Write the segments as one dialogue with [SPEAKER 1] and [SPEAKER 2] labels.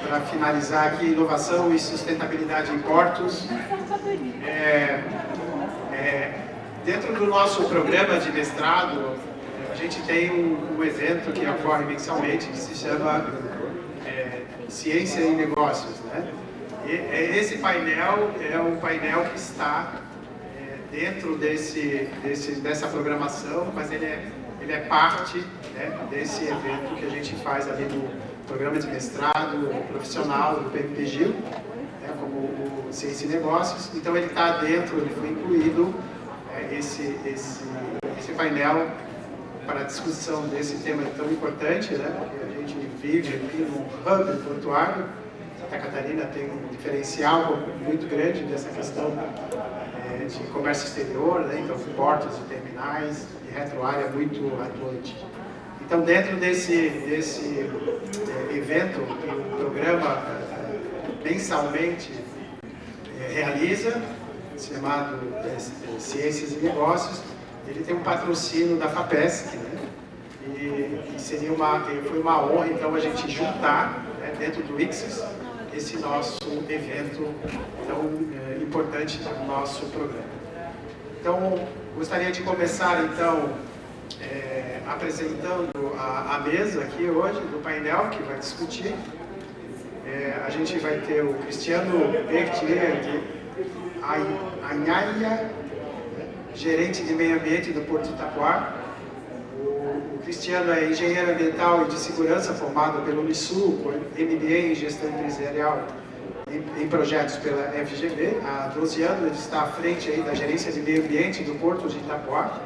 [SPEAKER 1] para finalizar aqui, inovação e sustentabilidade em portos. Dentro do nosso programa de mestrado, a gente tem um evento que ocorre mensalmente, que se chama Ciência e Negócios, né? E esse painel é um painel que está dentro dessa programação, mas ele é parte, né, desse evento que a gente faz ali no programa de mestrado profissional do PMPGIL, né, como o Ciência e Negócios. Então ele está dentro, ele foi incluído esse painel para a discussão desse tema tão importante, né, porque a gente vive aqui num hub portuário. Santa Catarina tem um diferencial muito grande dessa questão de comércio exterior, né? Então portos e terminais e retroárea muito atuante. Então, dentro desse evento que o programa mensalmente realiza, chamado Ciências e Negócios, ele tem um patrocínio da FAPESC, né? E foi uma honra, então, a gente juntar, né, dentro do ICSIS, esse nosso evento tão importante do nosso programa. Então, gostaria de começar, então, apresentando a mesa aqui hoje, do painel que vai discutir. A gente vai ter o Cristiano Bertier de Anhaia, gerente de meio ambiente do Porto de Itapuá. O Cristiano é engenheiro ambiental e de segurança formado pelo Unisul, com MBA em gestão empresarial em projetos pela FGV. Há 12 anos ele está à frente aí da gerência de meio ambiente do Porto de Itapuá.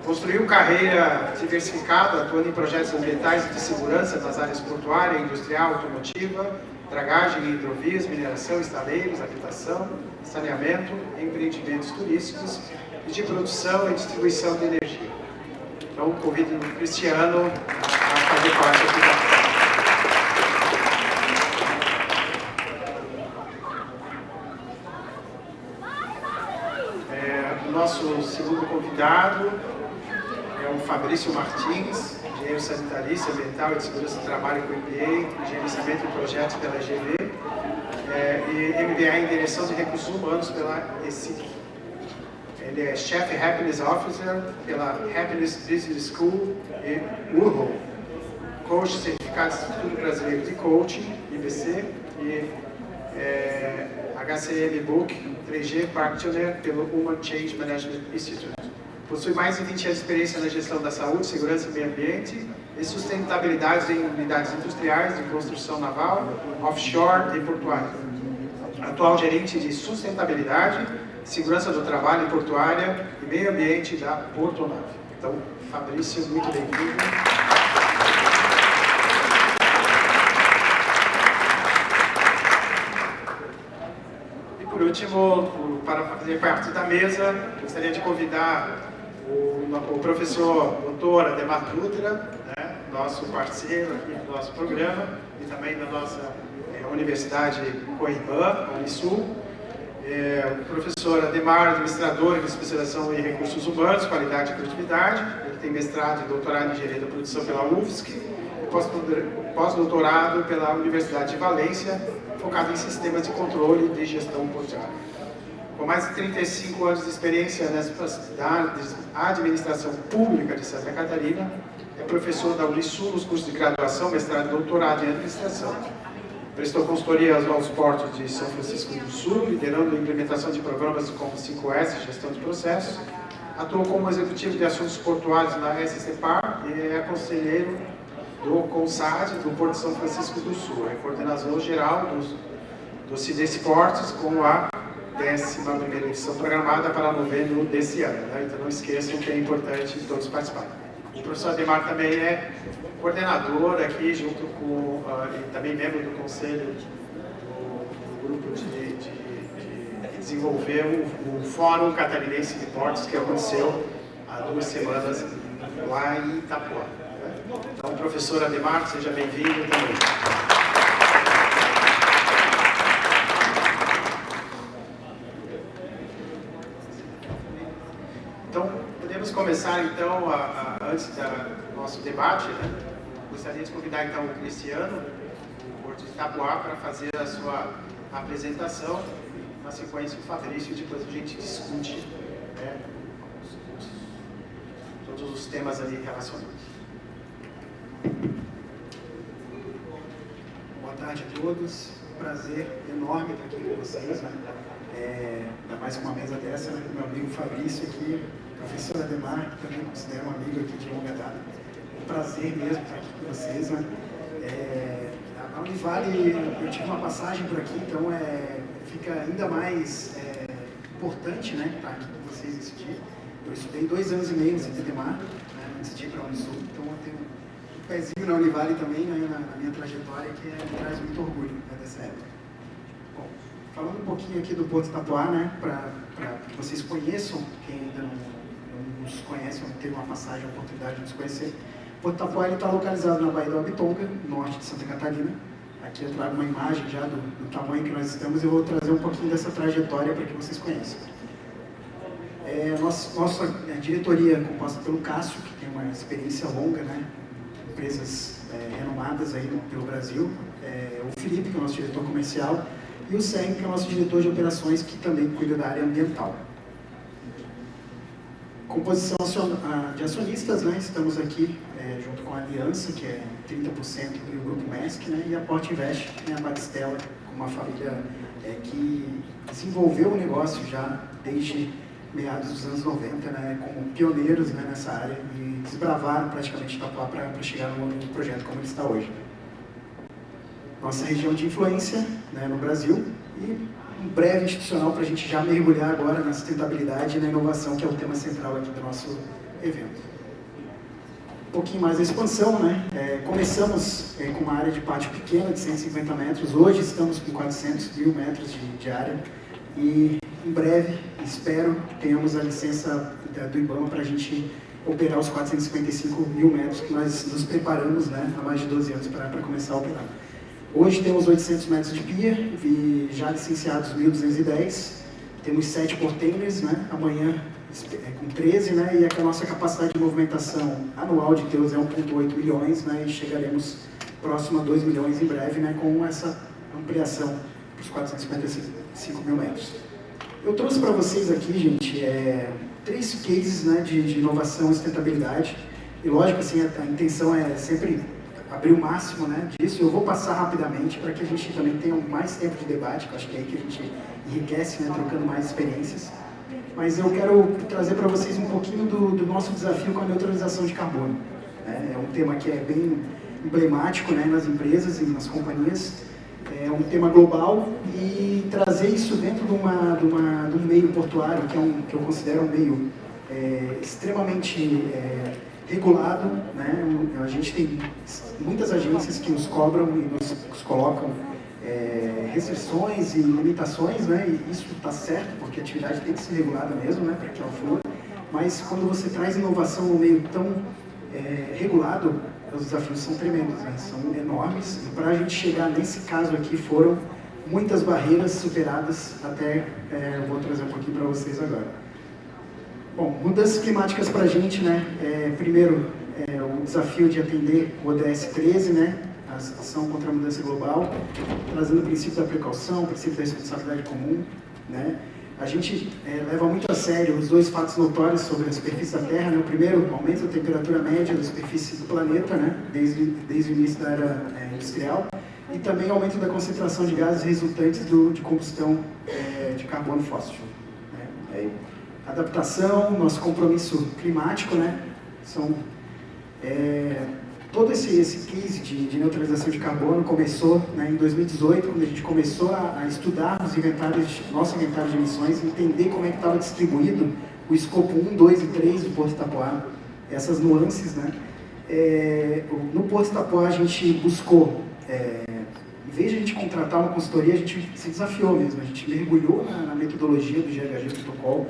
[SPEAKER 1] Construiu carreira diversificada, atuando em projetos ambientais e de segurança nas áreas portuária, industrial, automotiva, dragagem e hidrovias, mineração, estaleiros, habitação, saneamento, empreendimentos turísticos e de produção e distribuição de energia. Então, convido o Cristiano a fazer parte aqui da... O nosso segundo convidado é o Fabrício Martins, engenheiro sanitarista, ambiental e de segurança do trabalho com MBA em gerenciamento de projetos pela EGV e MBA em direção de recursos humanos pela ESIC. Ele é Chief Happiness Officer pela Happiness Business School e URHO, Coach certificado do Instituto Brasileiro de Coaching, IBC, e HCM Book 3G Practitioner pelo Human Change Management Institute. Possui mais de 20 anos de experiência na gestão da saúde, segurança e meio ambiente e sustentabilidade em unidades industriais de construção naval, offshore e portuária. Atual gerente de sustentabilidade, segurança do trabalho em portuária e meio ambiente da Portonave. Então, Fabrício, muito bem-vindo. E por último, para fazer parte da mesa, gostaria de convidar o professor doutor Ademar Dutra, né, nosso parceiro aqui do nosso programa e também da nossa Universidade Coimbra, Unisul. O professor Ademar, administrador de especialização em recursos humanos, qualidade e produtividade. Ele tem mestrado e doutorado em engenharia da produção pela UFSC e pós-doutorado pela Universidade de Valência, focado em sistemas de controle de gestão portuária. Com mais de 35 anos de experiência na administração pública de Santa Catarina, é professor da Unisul nos cursos de graduação, mestrado e doutorado em administração. Prestou consultoria aos portos de São Francisco do Sul, liderando a implementação de programas como 5S, gestão de processos. Atuou como executivo de assuntos portuários na SCPAR e é conselheiro do CONSAD do Porto de São Francisco do Sul. É coordenador geral do CIDES Portos com a 11ª edição programada para novembro desse ano. Né? Então não esqueçam que é importante todos participarem. O professor Ademar também é coordenador aqui, junto com, e também membro do conselho do grupo que desenvolveu o Fórum Catarinense de Portos, que aconteceu há 2 semanas lá em Itapuã. Então, professor Ademar, seja bem-vindo também. Então, podemos começar, então, antes do nosso debate, né? Gostaria de convidar, então, o Cristiano de Itapuá para fazer a sua apresentação. Na sequência, o Fabrício, e depois a gente discute, né, todos os temas ali relacionados.
[SPEAKER 2] Boa tarde a todos. Prazer enorme estar aqui com vocês, né? Ainda mais com uma mesa dessa, né? Meu amigo Fabrício aqui, professor Ademar, que também considero um amigo aqui de longa data. Um prazer mesmo estar aqui com vocês, né? A Univale, eu tive uma passagem por aqui, então fica ainda mais importante, né, estar aqui com vocês esse dia. Eu estudei 2 anos e meio no CTDMAR, né, antes de ir para a Unisul, então eu tenho um pezinho na Univale também, né, na minha trajetória, que me traz muito orgulho, né, dessa época. Bom, falando um pouquinho aqui do Porto Itapuá, né, para que vocês conheçam, quem ainda não nos conhece, ou não teve uma passagem, a oportunidade de nos conhecer. O Porto Itapuá está localizado na Baía do Abitonga, norte de Santa Catarina. Aqui eu trago uma imagem já do tamanho que nós estamos e eu vou trazer um pouquinho dessa trajetória para que vocês conheçam. Nossa diretoria é composta pelo Cássio, que tem uma experiência longa, né, empresas renomadas aí pelo Brasil, o Felipe, que é o nosso diretor comercial, e o Sem, que é o nosso diretor de operações, que também cuida da área ambiental. Composição de acionistas, né, estamos aqui junto com a Aliança, que é 30% do grupo MESC, né, e a Porta Invest, que tem a Batistella, uma família que desenvolveu o negócio já desde meados dos anos 90, né, como pioneiros, né, nessa área e desbravaram praticamente Itapuá para chegar no projeto como ele está hoje. Nossa região de influência, né, no Brasil e um breve institucional para a gente já mergulhar agora na sustentabilidade e na inovação, que é o tema central aqui do nosso evento. Um pouquinho mais da expansão, né? Começamos com uma área de pátio pequena, de 150 metros, hoje estamos com 400 mil metros de área e em breve, espero, tenhamos a licença do IBAMA para a gente operar os 455 mil metros que nós nos preparamos, né, há mais de 12 anos para começar a operar. Hoje temos 800 metros de pia, e já licenciados 1.210, temos 7 containers, né, amanhã com 13, né, e a nossa capacidade de movimentação anual de Teus é 1,8 milhões, né, e chegaremos próximo a 2 milhões em breve, né, com essa ampliação para os 455 mil metros. Eu trouxe para vocês aqui, gente, 3 cases, né, de inovação e sustentabilidade, e lógico, assim, a intenção é sempre abrir o máximo, né, disso. Eu vou passar rapidamente para que a gente também tenha mais tempo de debate, que eu acho que é aí que a gente enriquece, né, trocando mais experiências. Mas eu quero trazer para vocês um pouquinho do nosso desafio com a neutralização de carbono. Né? É um tema que é bem emblemático, né, nas empresas e nas companhias. É um tema global e trazer isso dentro de um meio portuário, que eu considero um meio extremamente regulado, né? A gente tem muitas agências que nos cobram e nos colocam restrições e limitações, né? E isso está certo, porque a atividade tem que ser regulada mesmo, né? Para que ela flua. Mas quando você traz inovação no meio tão regulado, os desafios são tremendos, né? São enormes. E para a gente chegar nesse caso aqui foram muitas barreiras superadas até, eu vou trazer um pouquinho para vocês agora. Bom, mudanças climáticas para a gente, né? Primeiro, o desafio de atender o ODS 13, né? A ação contra a mudança global, trazendo o princípio da precaução, o princípio da responsabilidade comum, né? A gente leva muito a sério os 2 fatos notórios sobre a superfície da Terra, né? O primeiro, o aumento da temperatura média da superfície do planeta, né? Desde o início da era industrial, e também o aumento da concentração de gases resultantes de combustão de carbono fóssil. Né? Adaptação, nosso compromisso climático, né? São todo esse case de neutralização de carbono começou, né, em 2018, quando a gente começou a estudar nosso inventário de emissões, entender como é que estava distribuído o escopo 1, 2 e 3 do Porto Itapuá, essas nuances, né? No Porto Itapuá a gente buscou, em vez de a gente contratar uma consultoria, a gente se desafiou mesmo, a gente mergulhou na metodologia do GHG Protocol.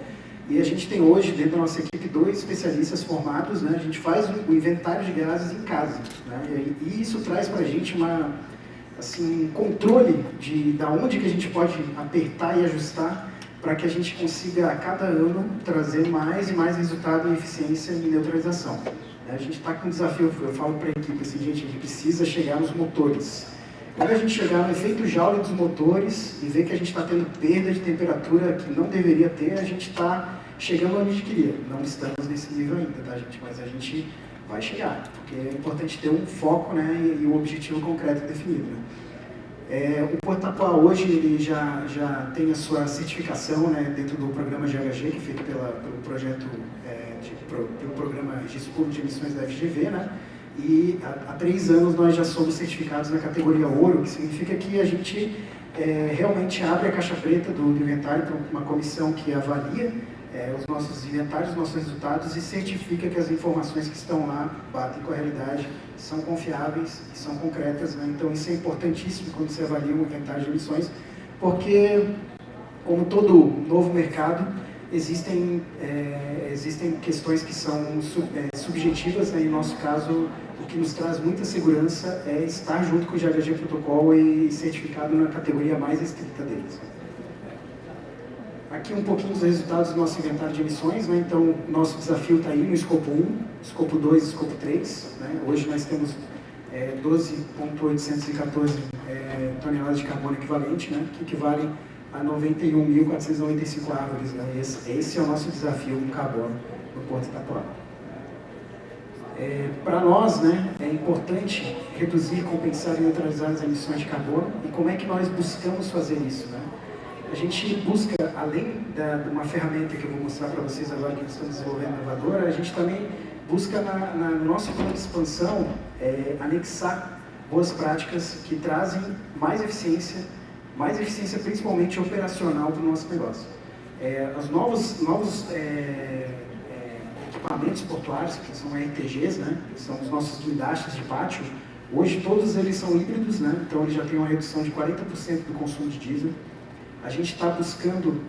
[SPEAKER 2] E a gente tem hoje, dentro da nossa equipe, 2 especialistas formados, né? A gente faz o inventário de gases em casa, né? E isso traz para a gente um controle da onde que a gente pode apertar e ajustar para que a gente consiga, a cada ano, trazer mais e mais resultado em eficiência e neutralização. A gente está com um desafio, eu falo para a equipe assim, gente, a gente precisa chegar nos motores. Quando a gente chegar no efeito Joule dos motores e ver que a gente está tendo perda de temperatura que não deveria ter, a gente está chegando onde a gente queria. Não estamos nesse nível ainda, tá, gente? Mas a gente vai chegar, porque é importante ter um foco, né, e um objetivo concreto definido. Né? O Porto Itapoá hoje ele já tem a sua certificação, né, dentro do programa GHG, que é feito pelo projeto, pelo programa Registro Público de Emissões da FGV, né? E há 3 anos nós já somos certificados na categoria ouro, que significa que a gente realmente abre a caixa preta do inventário para uma comissão que avalia os nossos inventários, os nossos resultados e certifica que as informações que estão lá batem com a realidade, são confiáveis e são concretas. Né? Então isso é importantíssimo quando você avalia um inventário de emissões, porque, como todo novo mercado, existem questões que são subjetivas, né? Em nosso caso, o que nos traz muita segurança é estar junto com o GHG Protocol e certificado na categoria mais estrita deles. Aqui um pouquinho dos resultados do nosso inventário de emissões, né? Então, nosso desafio está aí no escopo 1, escopo 2 e escopo 3. Né? Hoje nós temos 12.814 toneladas de carbono equivalente, né? Que equivalem a 91.495 árvores. Né? Esse é o nosso desafio no carbono no Porto Itapoá. Para nós, né, é importante reduzir, compensar e neutralizar as emissões de carbono. E como é que nós buscamos fazer isso? Né? A gente busca, além de uma ferramenta que eu vou mostrar para vocês agora que nós estamos desenvolvendo inovadora, a gente também busca no nosso plano de expansão anexar boas práticas que trazem mais eficiência principalmente operacional para o nosso negócio. Os novos equipamentos portuários, que são RTGs, né, que são os nossos guindastes de pátio, hoje todos eles são híbridos, né, então eles já têm uma redução de 40% do consumo de diesel. A gente está buscando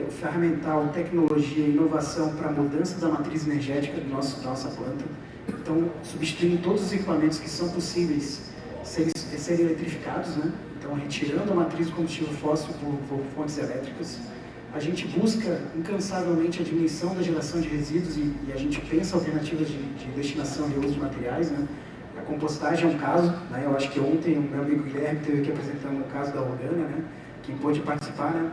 [SPEAKER 2] o ferramental, tecnologia e inovação para a mudança da matriz energética da nossa planta. Então, substituindo todos os equipamentos que são possíveis serem eletrificados, né? Então, retirando a matriz de combustível fóssil por fontes elétricas. A gente busca incansavelmente a diminuição da geração de resíduos e a gente pensa alternativas de destinação e uso de materiais, né? A compostagem é um caso, né? Eu acho que ontem o meu amigo Guilherme esteve aqui apresentando o caso da Organa, né? Quem pôde participar, né?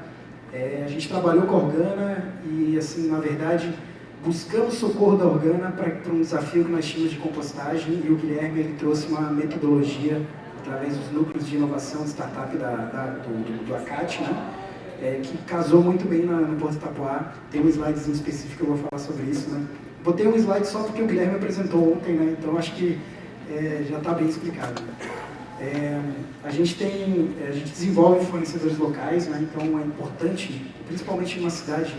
[SPEAKER 2] A gente trabalhou com a Organa e, assim, na verdade, buscamos socorro da Organa para um desafio que nós tínhamos de compostagem e o Guilherme ele trouxe uma metodologia através dos núcleos de inovação de startup do ACAT, né? Que casou muito bem no Porto Itapoá. Tem um slidezinho específico que eu vou falar sobre isso, né? Botei um slide só porque o Guilherme apresentou ontem, né? Então acho que já está bem explicado. A gente desenvolve fornecedores locais, né? Então é importante, principalmente em uma cidade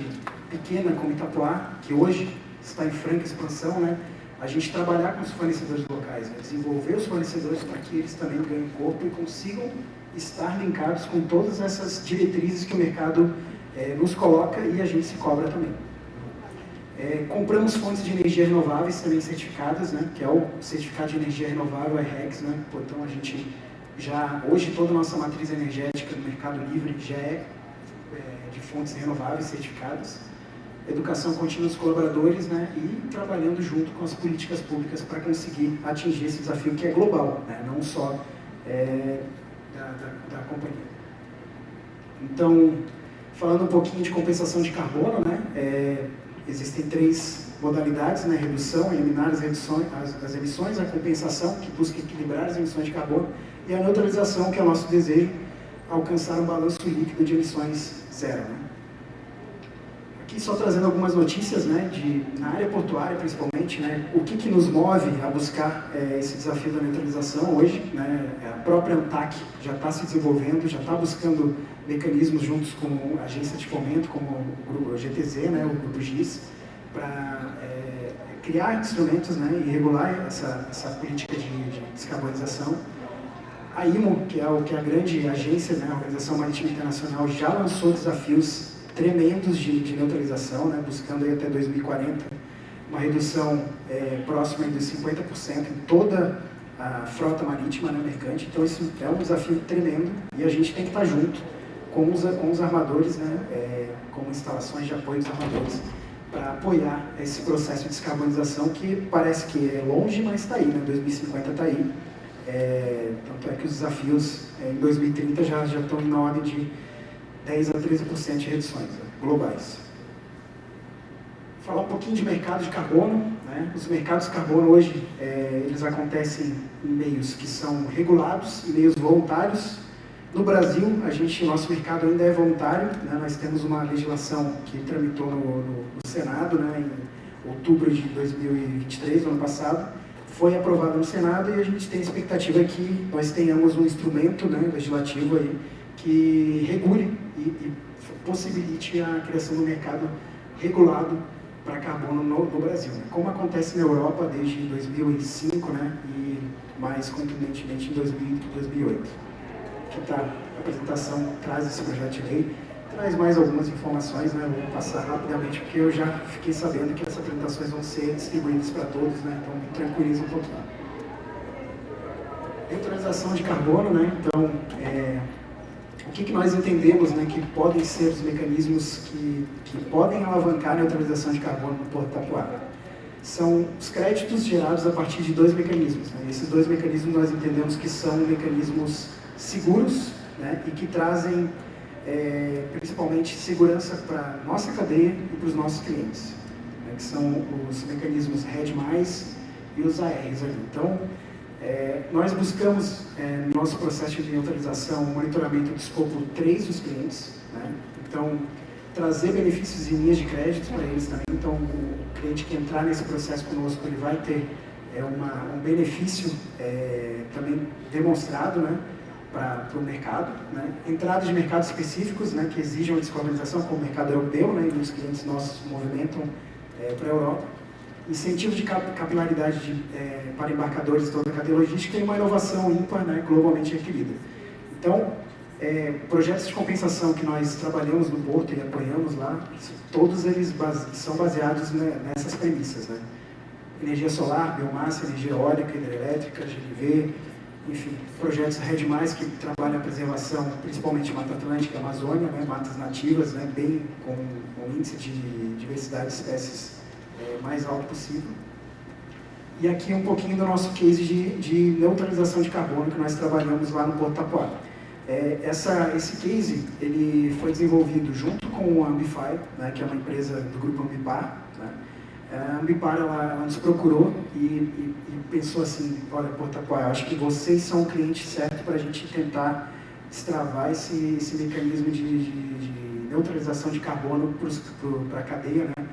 [SPEAKER 2] pequena como Itapoá, que hoje está em franca expansão, né? A gente trabalhar com os fornecedores locais, né? Desenvolver os fornecedores para que eles também ganhem corpo e consigam estar linkados com todas essas diretrizes que o mercado nos coloca e a gente se cobra também. Compramos fontes de energia renováveis também certificadas, né? Que é o certificado de energia renovável, REX, né? Então a gente hoje toda a nossa matriz energética no mercado livre já de fontes renováveis certificadas. Educação contínua dos colaboradores, né? E trabalhando junto com as políticas públicas para conseguir atingir esse desafio que é global, né? Não só da companhia. Então, falando um pouquinho de compensação de carbono, né? Existem 3 modalidades, né? Redução, eliminar as emissões, a compensação, que busca equilibrar as emissões de carbono, e a neutralização, que é o nosso desejo, alcançar um balanço líquido de emissões zero. Né? Aqui só trazendo algumas notícias, né? Na área portuária, principalmente, né? O que nos move a buscar esse desafio da neutralização hoje, né? A própria ANTAC já está se desenvolvendo, já está buscando mecanismos juntos com a agência de fomento, como o grupo GTZ, né, o grupo GIS, para criar instrumentos, né, e regular essa política de descarbonização. A IMO, que é a grande agência, né, a Organização Marítima Internacional, já lançou desafios tremendos de neutralização, né, buscando aí até 2040 uma redução próxima de 50% em toda a frota marítima, né, mercante. Então isso é um desafio tremendo e a gente tem que estar junto com os armadores, né, como instalações de apoio dos armadores, para apoiar esse processo de descarbonização que parece que é longe, mas está aí, né, 2050 está aí. Tanto é que os desafios em 2030 já estão na ordem de 10 a 13% de reduções globais. Falar um pouquinho de mercado de carbono, né? Os mercados de carbono hoje, eles acontecem em meios que são regulados e meios voluntários. No Brasil, nosso mercado ainda é voluntário, né? Nós temos uma legislação que tramitou no Senado, né? Em outubro de 2023, no ano passado, foi aprovada no Senado e a gente tem a expectativa que nós tenhamos um instrumento, né, legislativo aí, que regule e possibilite a criação do mercado regulado para carbono no Brasil, né? Como acontece na Europa desde 2005, né, e mais contundentemente em 2008. Aqui está a apresentação, traz esse projeto de lei, traz mais algumas informações, né, eu vou passar rapidamente porque eu já fiquei sabendo que essas apresentações vão ser distribuídas para todos, né, então me tranquiliza um pouquinho. Neutralização de carbono, né, então, o que nós entendemos, né, que podem ser os mecanismos que podem alavancar a neutralização de carbono no Porto Tapoara? São os créditos gerados a partir de dois mecanismos, né? Esses dois mecanismos nós entendemos que são mecanismos seguros, né, e que trazem principalmente segurança para a nossa cadeia e para os nossos clientes, né, que são os mecanismos RED+, e os ARs ali. Então, nós buscamos, no nosso processo de neutralização, o monitoramento do escopo 3 dos clientes, né? Então, trazer benefícios em linhas de crédito para eles também. Então, o cliente que entrar nesse processo conosco, ele vai ter um benefício também demonstrado, né, para o mercado, né? Entradas de mercados específicos, né, que exijam a descarbonização, como o mercado europeu, né, e muitos clientes nossos movimentam para a Europa. Incentivo de capilaridade para embarcadores de toda a cadeia logística e uma inovação ímpar, né, globalmente requerida. Então, projetos de compensação que nós trabalhamos no Porto e apoiamos lá, todos eles são baseados, né, nessas premissas, né? Energia solar, biomassa, energia eólica, hidrelétrica, GNV, enfim, projetos RED+, que trabalham a preservação, principalmente Mata Atlântica e Amazônia, né, matas nativas, né, bem com um índice de diversidade de espécies mais alto possível. E aqui um pouquinho do nosso case de neutralização de carbono que nós trabalhamos lá no Porto Tapoara. Esse case ele foi desenvolvido junto com a Ambify, né, que é uma empresa do grupo Ambipar, né? A Ambipar ela nos procurou e pensou assim: olha, Porto Tapoara, acho que vocês são o cliente certo para a gente tentar destravar esse mecanismo de neutralização de carbono para a cadeia, né?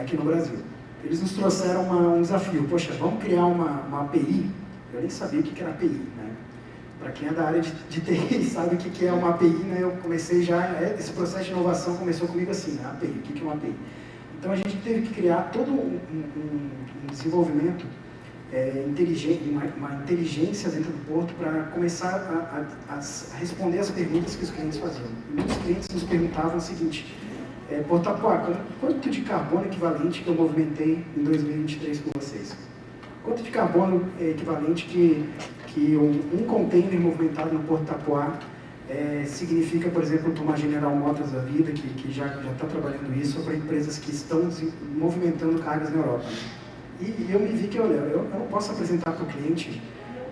[SPEAKER 2] Aqui no Brasil. Eles nos trouxeram um desafio: poxa, vamos criar uma API. Eu nem sabia o que era API, né? Para quem é da área de TI sabe o que é uma API, né? Eu comecei esse processo de inovação começou comigo assim, né? API, o que é uma API? Então a gente teve que criar todo um desenvolvimento inteligente, uma inteligência dentro do Porto para começar a responder as perguntas que os clientes faziam. E muitos clientes nos perguntavam o seguinte: Porto Tapoara, quanto de carbono equivalente que eu movimentei em 2023 com vocês? Quanto de carbono equivalente que um container movimentado no Porto Tapoara significa, por exemplo, para uma General Motors da vida, que já está trabalhando isso, ou para empresas que estão movimentando cargas na Europa. E eu me vi que, olha, eu não posso apresentar para o cliente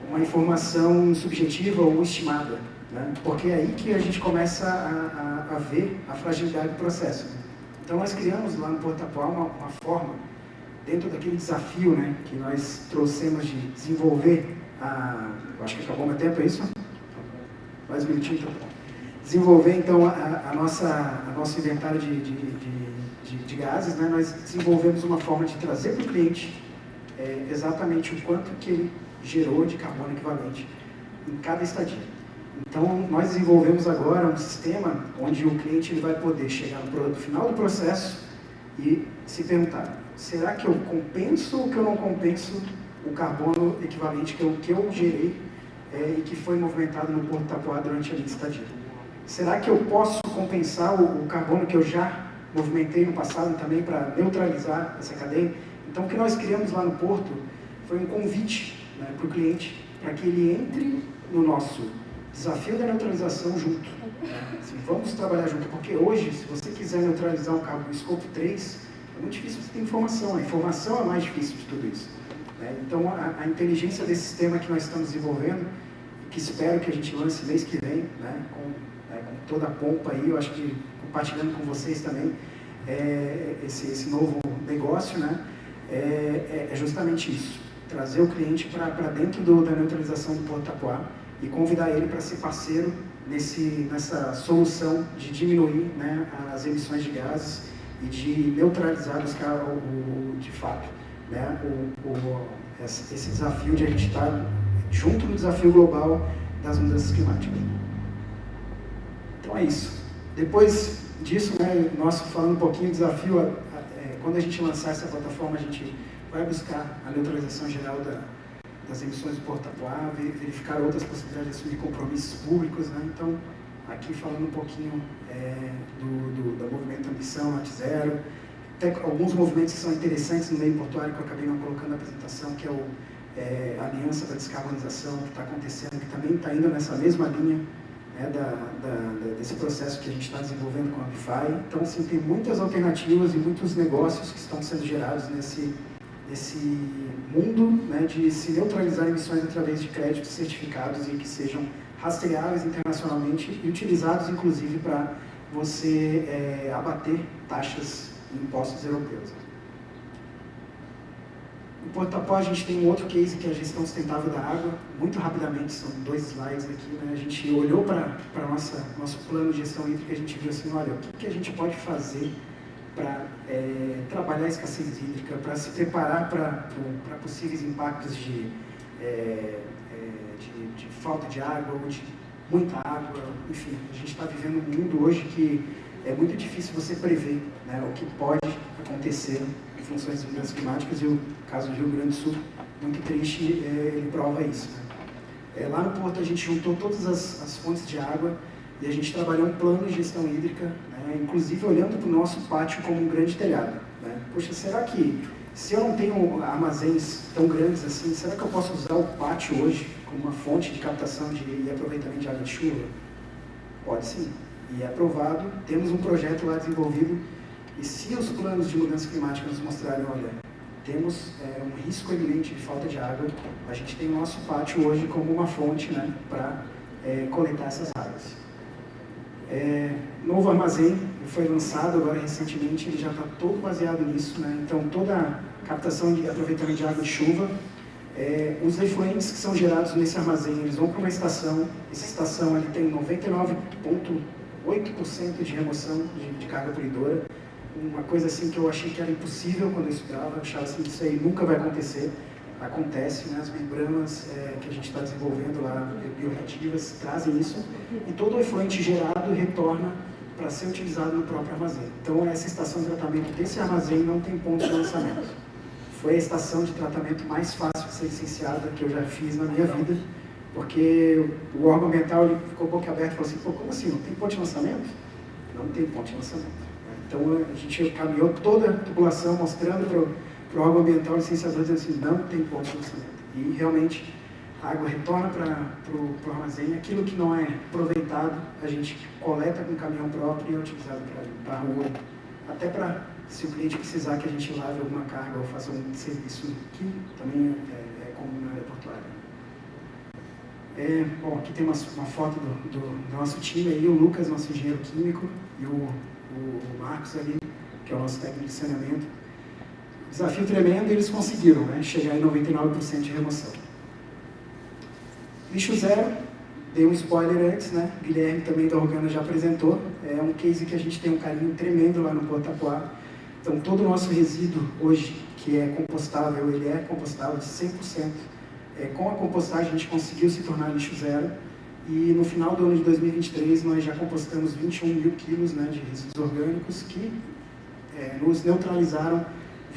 [SPEAKER 2] uma informação subjetiva ou estimada, né? Porque é aí que a gente começa a ver a fragilidade do processo. Então, nós criamos lá no Porto Tapoara uma forma, dentro daquele desafio, né, que nós trouxemos de desenvolver eu acho que acabou o meu tempo, é isso? Mais um minutinho, então. Desenvolver, então, nosso inventário de gases, né? Nós desenvolvemos uma forma de trazer para o cliente exatamente o quanto que ele gerou de carbono equivalente em cada estadia. Então, nós desenvolvemos agora um sistema onde o cliente ele vai poder chegar no final do processo e se perguntar: será que eu compenso ou que eu não compenso o carbono equivalente que eu gerei e que foi movimentado no Porto Tapoara durante a minha estadia? Será que eu posso compensar o carbono que eu já movimentei no passado também para neutralizar essa cadeia? Então, o que nós criamos lá no Porto foi um convite, né, para o cliente, para que ele entre no nosso desafio da neutralização junto. Né? Assim, vamos trabalhar junto, porque hoje, se você quiser neutralizar um carbono escopo 3, é muito difícil você ter informação. A informação é mais difícil de tudo isso. né? Então, a inteligência desse sistema que nós estamos desenvolvendo, que espero que a gente lance mês que vem, né, com toda a pompa aí, eu acho que compartilhando com vocês também, esse novo negócio, né, é justamente isso, trazer o cliente para dentro da neutralização do Porto Itapuá e convidar ele para ser parceiro nessa solução de diminuir, né, as emissões de gases e de neutralizar de fato, né, esse desafio de a gente estar junto no desafio global das mudanças climáticas. Então é isso. Depois disso, né, falando um pouquinho do desafio, quando a gente lançar essa plataforma, a gente vai buscar a neutralização geral das emissões do Porto Itapuá, verificar outras possibilidades de assumir compromissos públicos, né? Então, aqui falando um pouquinho do movimento Ambição, Net Zero, até alguns movimentos que são interessantes no meio portuário, que eu acabei não colocando na apresentação, que é a Aliança da Descarbonização, que está acontecendo, que também está indo nessa mesma linha, né, desse processo que a gente está desenvolvendo com a Ambify. Então, assim, tem muitas alternativas e muitos negócios que estão sendo gerados nesse mundo, né, de se neutralizar emissões através de créditos certificados e que sejam rastreáveis internacionalmente e utilizados, inclusive, para você abater taxas e impostos europeus. No Porto Itapuá, a gente tem um outro case, que é a gestão sustentável da água. Muito rapidamente, são 2 slides aqui, né? A gente olhou para nosso plano de gestão hídrica e a gente viu assim, olha, o que a gente pode fazer para trabalhar a escassez hídrica, para se preparar para possíveis impactos de falta de água ou de muita água. Enfim, a gente está vivendo um mundo hoje que é muito difícil você prever, né, o que pode acontecer em função das mudanças climáticas, e o caso do Rio Grande do Sul, muito triste, ele prova isso, né? Lá no Porto a gente juntou todas as fontes de água e a gente trabalhou um plano de gestão hídrica, né, inclusive olhando para o nosso pátio como um grande telhado, né? Poxa, será que, se eu não tenho armazéns tão grandes assim, será que eu posso usar o pátio hoje como uma fonte de captação e aproveitamento de água de chuva? Pode sim, e é aprovado. Temos um projeto lá desenvolvido, e se os planos de mudança climática nos mostrarem, olha, temos um risco iminente de falta de água, a gente tem o nosso pátio hoje como uma fonte, né, para coletar essas águas. Novo armazém foi lançado agora recentemente, ele já está todo baseado nisso, né? Então toda a captação e aproveitamento de água de chuva, os efluentes que são gerados nesse armazém, eles vão para uma estação, essa estação ali tem 99,8% de remoção de carga poluidora, uma coisa assim que eu achei que era impossível quando eu estudava, eu achava assim, isso aí nunca vai acontecer. Acontece, né? As membranas que a gente está desenvolvendo lá, bioreativas, trazem isso, e todo o efluente gerado retorna para ser utilizado no próprio armazém. Então, essa estação de tratamento desse armazém não tem ponto de lançamento. Foi a estação de tratamento mais fácil de ser licenciada que eu já fiz na minha vida, porque o órgão ambiental ele ficou boca aberta e falou assim, pô, como assim, não tem ponto de lançamento? Não tem ponto de lançamento. Então, a gente caminhou toda a tubulação mostrando para o órgão ambiental licenciador, dizendo assim, não tem ponto de lançamento. E realmente a água retorna para o armazém, aquilo que não é aproveitado a gente coleta com caminhão próprio e é utilizado para a rua, até para, se o cliente precisar que a gente lave alguma carga ou faça um serviço que também é comum na área portuária. Bom, aqui tem uma foto do nosso time aí, o Lucas, nosso engenheiro químico, e o Marcos ali, que é o nosso técnico de saneamento. Desafio tremendo, e eles conseguiram, né, chegar em 99% de remoção. Lixo zero, dei um spoiler antes, né? Guilherme também da Organa já apresentou. É um case que a gente tem um carinho tremendo lá no Porto Itapuá. Então, todo o nosso resíduo hoje, que é compostável, ele é compostável de 100%. Com a compostagem, a gente conseguiu se tornar lixo zero. E no final do ano de 2023, nós já compostamos 21 mil quilos, né, de resíduos orgânicos que nos neutralizaram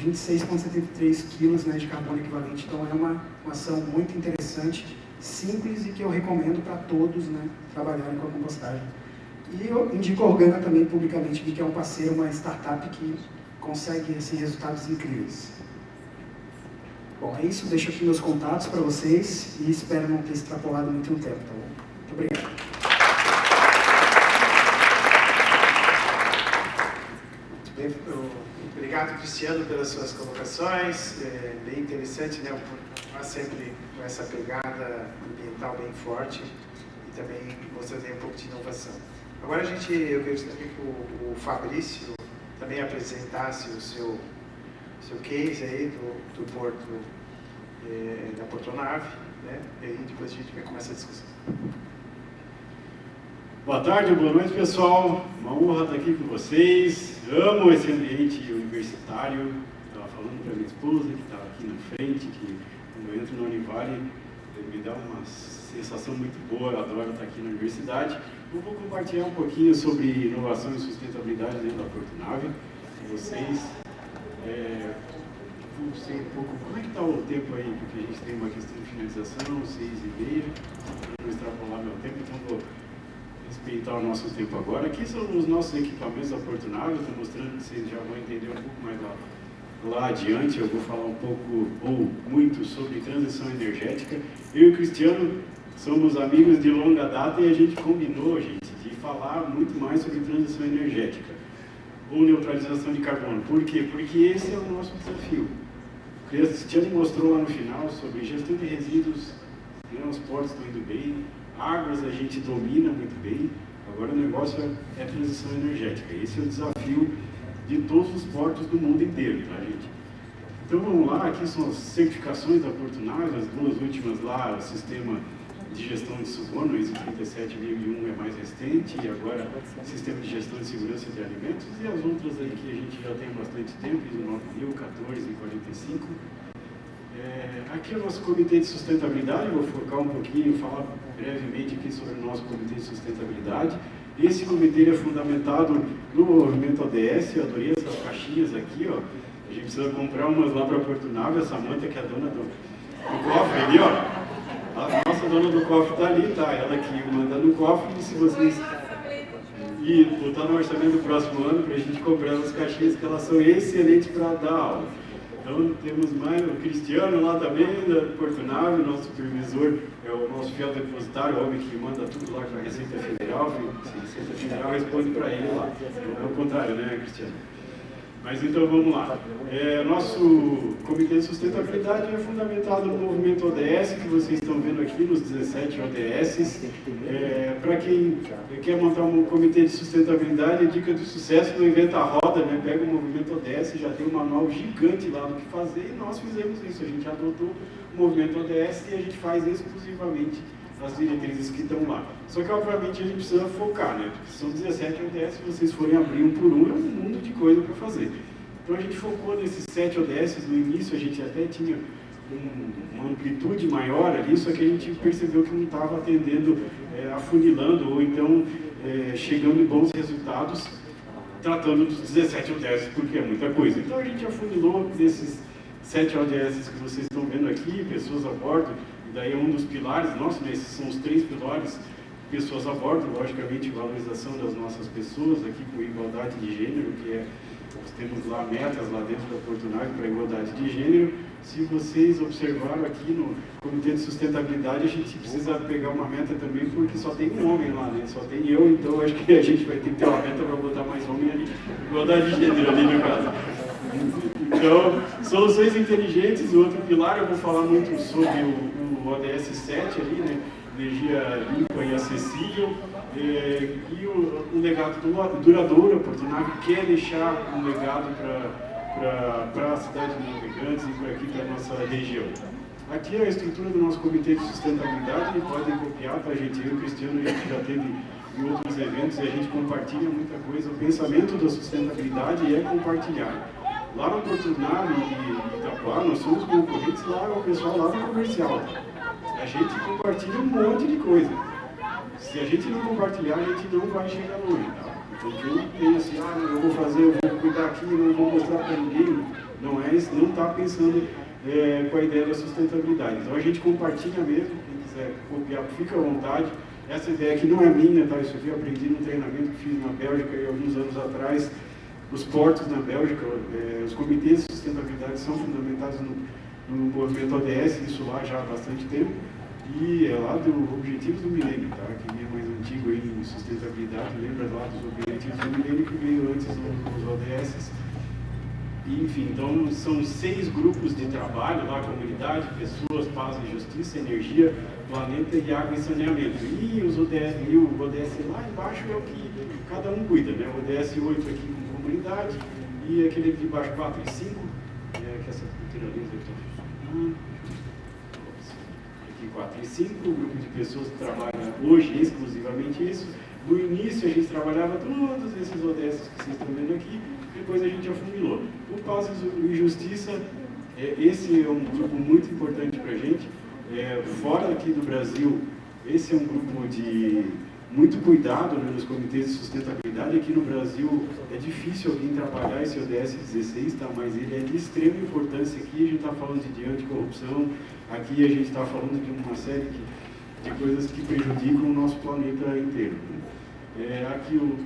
[SPEAKER 2] 26,73 quilos, né, de carbono equivalente. Então, é uma ação muito interessante, simples e que eu recomendo para todos, né, trabalharem com a compostagem. E eu indico a Organa também publicamente, que é um parceiro, uma startup que consegue assim, resultados incríveis. Bom, é isso. Deixo aqui meus contatos para vocês e espero não ter extrapolado muito no tempo, tá bom? Muito obrigado.
[SPEAKER 1] Muito obrigado Cristiano, pelas suas colocações, bem interessante, né? Sempre com essa pegada ambiental bem forte e também mostrando um pouco de inovação. Agora eu queria também que o Fabrício também apresentasse o seu case aí do porto, da Portonave, né? E aí depois a gente vai começar a discussão.
[SPEAKER 3] Boa tarde, boa noite, pessoal. Uma honra estar aqui com vocês. Amo esse ambiente universitário. Estava falando para minha esposa, que estava aqui na frente, que quando eu entro na Univale, me dá uma sensação muito boa. Eu adoro estar aqui na universidade. Eu vou compartilhar um pouquinho sobre inovação e sustentabilidade dentro da Portonave com vocês. Não sei um pouco como é que está o tempo aí, porque a gente tem uma questão de finalização, 6h30, para não extrapolar meu tempo, então vou respeitar o nosso tempo agora. Aqui são os nossos equipamentos da Portonave, eu estou mostrando que vocês já vão entender um pouco mais lá adiante. Eu vou falar um pouco ou muito sobre transição energética. Eu e o Cristiano somos amigos de longa data e a gente combinou, gente, de falar muito mais sobre transição energética ou neutralização de carbono. Por quê? Porque esse é o nosso desafio. O Cristiano mostrou lá no final sobre gestão de resíduos, os portos estão indo bem, águas a gente domina muito bem, agora o negócio é transição energética. Esse é o desafio de todos os portos do mundo inteiro, tá, gente? Então vamos lá, aqui são as certificações da Portonave, as duas últimas lá, o sistema de gestão de suborno, ISO 37001 é mais recente, e agora o sistema de gestão de segurança de alimentos, e as outras aí que a gente já tem há bastante tempo, ISO 9000, 14 e 45. Aqui é o nosso comitê de sustentabilidade. Vou focar um pouquinho, falar brevemente aqui sobre o nosso comitê de sustentabilidade. Esse comitê é fundamentado no movimento ODS. Eu adorei essas caixinhas aqui, ó. A gente precisa comprar umas lá para a Portonave. A Samanta, que é a dona do cofre ali, ó. A nossa dona do cofre está ali, tá? Ela que manda no cofre. E se vocês... E botar no orçamento do próximo ano para a gente comprar as caixinhas, que elas são excelentes para dar aula. Então temos mais o Cristiano lá também, da Portonave, nosso supervisor, é o nosso fiel depositário, o homem que manda tudo lá com a Receita Federal, a Receita Federal responde para ele lá. É o contrário, né, Cristiano? Mas então vamos lá. Nosso Comitê de Sustentabilidade é fundamentado no movimento ODS, que vocês estão vendo aqui nos 17 ODS. Para quem quer montar um Comitê de Sustentabilidade, a dica de sucesso não inventa a roda, né? Pega o movimento ODS, já tem um manual gigante lá do que fazer, e nós fizemos isso. A gente adotou o movimento ODS e a gente faz exclusivamente as diretrizes que estão lá. Só que, obviamente, a gente precisa focar, né? Porque são 17 ODS, se vocês forem abrir um por um, é um mundo de coisa para fazer. Então, a gente focou nesses 7 ODS. No início, a gente até tinha uma amplitude maior ali, só que a gente percebeu que não estava atendendo, afunilando, ou então chegando em bons resultados, tratando dos 17 ODS, porque é muita coisa. Então, a gente afunilou nesses 7 ODS que vocês estão vendo aqui, pessoas a bordo. E daí é um dos pilares nossos, né? Esses são os 3 pilares: pessoas a bordo, logicamente valorização das nossas pessoas, aqui com igualdade de gênero, que nós temos lá metas lá dentro da Portonave para igualdade de gênero. Se vocês observaram aqui no Comitê de Sustentabilidade, a gente precisa pegar uma meta também, porque só tem um homem lá, né? Só tem eu, então acho que a gente vai ter que ter uma meta para botar mais homem ali, igualdade de gênero ali no caso. Então, soluções inteligentes, o outro pilar, eu vou falar muito sobre o ODS 7 ali, né? Energia limpa e acessível, e o legado duradouro. A Portonave quer deixar um legado para a cidade de Navegantes e para aqui, para a nossa região. Aqui é a estrutura do nosso Comitê de Sustentabilidade, podem copiar, tá, gente? Eu e o Cristiano, a gente já teve em outros eventos e a gente compartilha muita coisa. O pensamento da sustentabilidade é compartilhar. Lá na Portonave e Itapuá, nós somos concorrentes, lá é o pessoal lá do comercial. A gente compartilha um monte de coisa. Se a gente não compartilhar, a gente não vai chegar longe, tá? Então quem pensa assim, eu vou fazer, eu vou cuidar aqui, não vou mostrar para ninguém, não está pensando com a ideia da sustentabilidade. Então a gente compartilha mesmo, quem quiser copiar, fica à vontade. Essa ideia aqui não é minha, tá? Isso aqui eu aprendi no treinamento que fiz na Bélgica alguns anos atrás. Os portos na Bélgica, os comitês de sustentabilidade são fundamentados no movimento ODS, isso lá já há bastante tempo, e é lá do Objetivos do Milênio, tá? Quem é mais antigo aí em sustentabilidade lembra lá dos Objetivos do Milênio, que veio antes dos ODS. Enfim, então são 6 grupos de trabalho lá: comunidade, pessoas, paz e justiça, energia, planeta e água e saneamento. E os ODS, e o ODS lá embaixo é o que cada um cuida, né? O ODS 8 aqui com comunidade, e aquele de baixo 4 e 5, que essa cultura ali está funcionando. Aqui 4 e 5, o grupo de pessoas que trabalha hoje exclusivamente isso. No início a gente trabalhava todos esses ODS que vocês estão vendo aqui, depois a gente afunilou. O Paz e Justiça, esse é um grupo muito importante para a gente. Fora aqui do Brasil, esse é um grupo de muito cuidado, né, nos comitês de sustentabilidade. Aqui no Brasil é difícil alguém trabalhar esse ODS 16, tá? Mas ele é de extrema importância. Aqui a gente está falando de anticorrupção, aqui a gente está falando de uma série de coisas que prejudicam o nosso planeta inteiro, né? Aqui o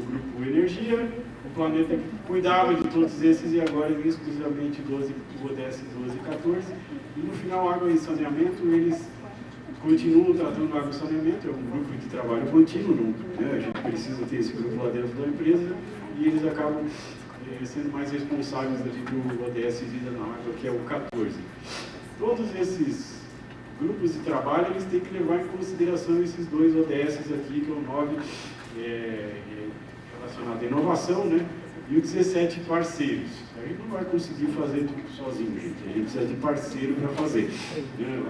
[SPEAKER 3] grupo Energia, o planeta que cuidava de todos esses, e agora exclusivamente o ODS 12 e 14. E no final, água e saneamento, eles continuam tratando água e saneamento, é um grupo de trabalho contínuo, né? A gente precisa ter esse grupo lá dentro da empresa, e eles acabam sendo mais responsáveis ali do ODS Vida na Água, que é o 14. Todos esses grupos de trabalho, eles têm que levar em consideração esses 2 ODS aqui, que é o 9, relacionado à inovação, né? E o 17, parceiros. A gente não vai conseguir fazer tudo sozinho, gente. A gente precisa de parceiro para fazer.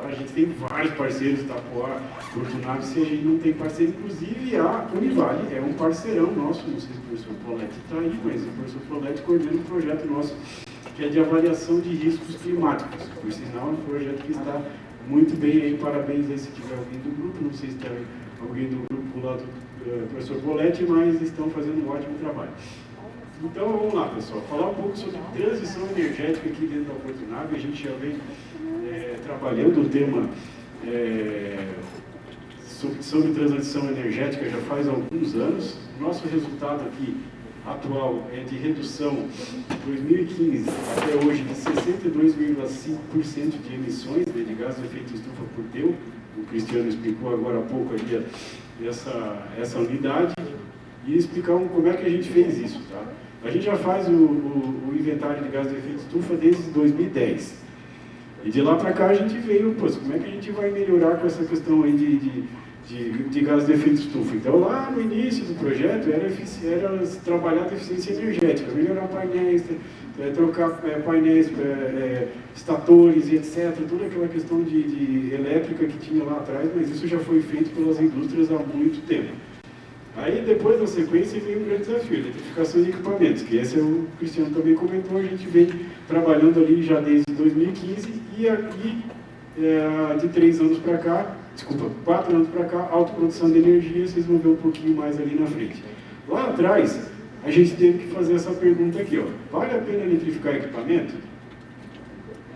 [SPEAKER 3] A gente tem vários parceiros, Itapoá, Fortunato, se a gente não tem parceiro, inclusive a Univale é um parceirão nosso, não sei se o professor Poletti está aí, mas o professor Poletti coordena um projeto nosso que é de avaliação de riscos climáticos. Por sinal, é um projeto que está muito bem aí, parabéns aí se tiver alguém do grupo, não sei se tem alguém do grupo lá do professor Poletti, mas estão fazendo um ótimo trabalho. Então vamos lá, pessoal, falar um pouco sobre transição energética aqui dentro da Fortunave. A gente já vem trabalhando o tema sobre transição energética já faz alguns anos. O nosso resultado aqui atual é de redução de 2015 até hoje de 62,5% de emissões de gás de efeito estufa por teu. O Cristiano explicou agora há pouco ali essa unidade, e explicar como é que a gente fez isso, tá? A gente já faz o inventário de gás de efeito estufa desde 2010. E de lá para cá a gente veio, como é que a gente vai melhorar com essa questão aí de gás de efeito estufa? Então, lá no início do projeto era trabalhar a eficiência energética, melhorar painéis, trocar painéis, estatores e etc. Toda aquela questão de elétrica que tinha lá atrás, mas isso já foi feito pelas indústrias há muito tempo. Aí, depois da sequência, veio um grande desafio, a eletrificação de equipamentos, que esse o Cristiano também comentou. A gente vem trabalhando ali já desde 2015, e aqui, de 3 anos para cá, 4 anos para cá, autoprodução de energia, vocês vão ver um pouquinho mais ali na frente. Lá atrás, a gente teve que fazer essa pergunta aqui, ó: vale a pena eletrificar equipamento?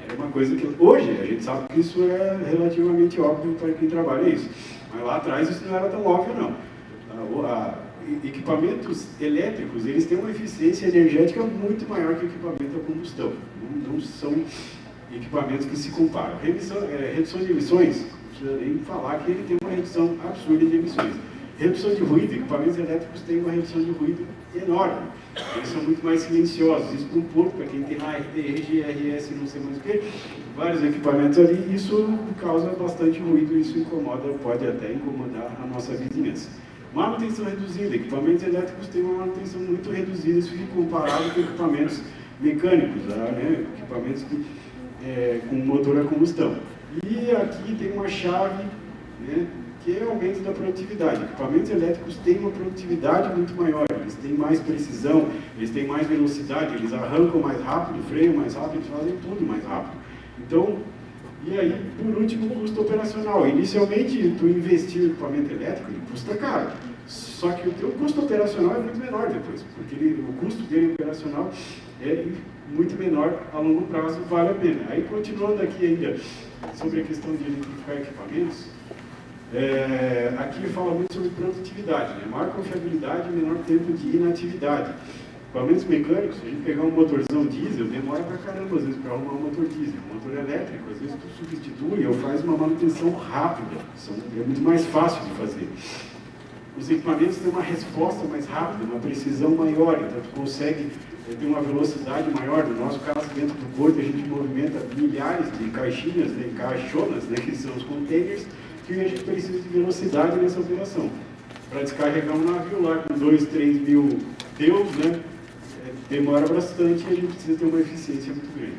[SPEAKER 3] É uma coisa que hoje a gente sabe que isso é relativamente óbvio para quem trabalha isso, mas lá atrás isso não era tão óbvio, não. Equipamentos elétricos, eles têm uma eficiência energética muito maior que o equipamento a combustão. Não são equipamentos que se comparam. Redução de emissões, não precisa nem falar que ele tem uma redução absurda de emissões. Redução de ruído, equipamentos elétricos têm uma redução de ruído enorme. Eles são muito mais silenciosos. Isso para um pouco, para quem tem lá RTR, GRS, não sei mais o que, vários equipamentos ali, isso causa bastante ruído, isso incomoda, pode até incomodar a nossa vizinhança. Manutenção reduzida. Equipamentos elétricos têm uma manutenção muito reduzida se comparado com equipamentos mecânicos, né? Equipamentos com motor a combustão. E aqui tem uma chave, né, que é o aumento da produtividade. Equipamentos elétricos têm uma produtividade muito maior, eles têm mais precisão, eles têm mais velocidade, eles arrancam mais rápido, freiam mais rápido, fazem tudo mais rápido. Então, e aí, por último, o custo operacional. Inicialmente, tu investir em equipamento elétrico, ele custa caro. Só que o teu custo operacional é muito menor depois, porque o custo dele operacional é muito menor a longo prazo, vale a pena. Aí, continuando aqui ainda sobre a questão de eletrificar equipamentos, aqui fala muito sobre produtividade, né? Maior confiabilidade e menor tempo de inatividade. Equipamentos mecânicos, se a gente pegar um motorzão diesel, demora pra caramba às vezes para arrumar um motor diesel. Um motor elétrico, às vezes tu substitui ou faz uma manutenção rápida, é muito mais fácil de fazer. os equipamentos têm uma resposta mais rápida, uma precisão maior, então tu consegue ter uma velocidade maior. No nosso caso, dentro do porto, a gente movimenta milhares de caixinhas, né, caixonas, né, que são os containers, que a gente precisa de velocidade nessa operação. Para descarregar um navio lá com 2, 3 mil teus, né, demora bastante e a gente precisa ter uma eficiência muito grande.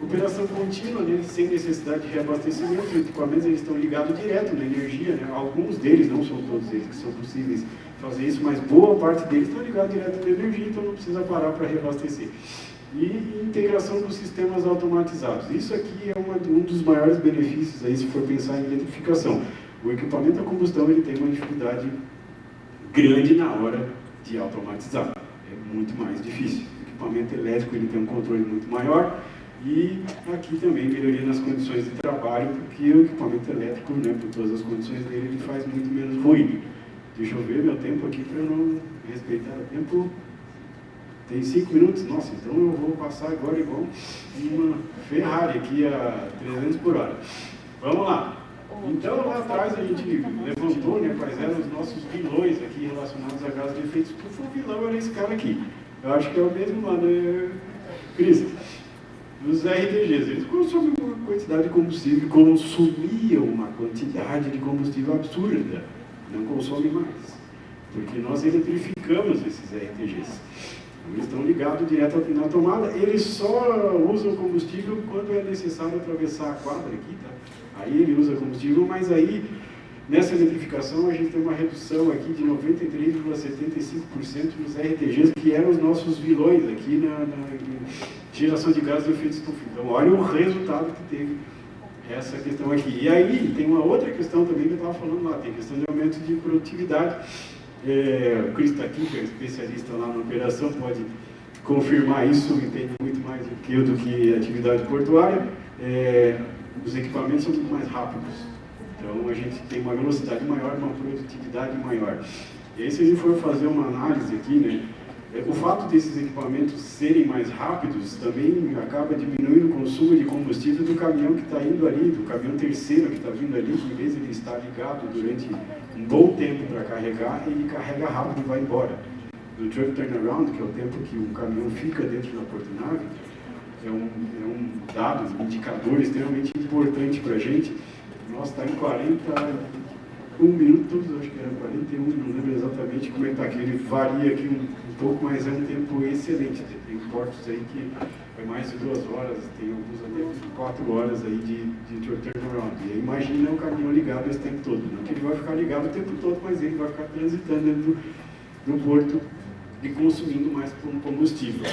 [SPEAKER 3] Operação contínua, né, sem necessidade de reabastecimento, os equipamentos eles estão ligados direto na energia, né, alguns deles, não são todos eles que são possíveis fazer isso, mas boa parte deles estão ligados direto na energia, então não precisa parar para reabastecer. E integração dos sistemas automatizados. Isso aqui é um dos maiores benefícios, aí, se for pensar em eletrificação. O equipamento a combustão ele tem uma dificuldade grande na hora de automatizar. É muito mais difícil. O equipamento elétrico ele tem um controle muito maior e aqui também melhoria nas condições de trabalho, porque o equipamento elétrico, né, por todas as condições dele, ele faz muito menos ruído. Deixa eu ver meu tempo aqui para eu não respeitar o tempo. Tem 5 minutos? Nossa, então eu vou passar agora igual uma Ferrari aqui a 300 por hora. Vamos lá. Então, lá atrás a gente levantou, né, quais eram os nossos vilões aqui relacionados a gases de efeito estufa. O vilão era esse cara aqui. Eu acho que é o mesmo lá, né, Cris? Os RTGs, eles consomem uma quantidade de combustível, consumiam uma quantidade de combustível absurda. Não consomem mais. Porque nós eletrificamos esses RTGs. Eles estão ligados direto na tomada, eles só usam combustível quando é necessário atravessar a quadra aqui, tá? Aí ele usa combustível, mas aí, nessa eletrificação, a gente tem uma redução aqui de 93,75% nos RTGs, que eram os nossos vilões aqui na geração de gases de efeito estufa. Então, olha o resultado que teve essa questão aqui. E aí, tem uma outra questão também que eu estava falando lá, tem a questão de aumento de produtividade. O Cris está aqui, que é especialista lá na operação, pode confirmar isso, entende muito mais do que eu do que a atividade portuária. Os equipamentos são muito mais rápidos, então a gente tem uma velocidade maior, uma produtividade maior. E aí, se a gente for fazer uma análise aqui, né, o fato desses equipamentos serem mais rápidos também acaba diminuindo o consumo de combustível do caminhão que está indo ali, do caminhão terceiro que está vindo ali, que em vez de ele estar ligado durante um bom tempo para carregar, ele carrega rápido e vai embora. O truck turnaround, que é o tempo que o caminhão fica dentro da porta-nave, é um dado, um indicador extremamente importante para a gente. Nós está em 41 minutos, acho que era 41, não lembro exatamente como é que está aqui. Ele varia aqui um pouco, mas é um tempo excelente. Tem portos aí que é mais de 2 horas, tem alguns até 4 horas aí de turnaround. E aí, imagina o caminhão ligado esse tempo todo. Não que ele vai ficar ligado o tempo todo, mas ele vai ficar transitando dentro do porto e consumindo mais combustível.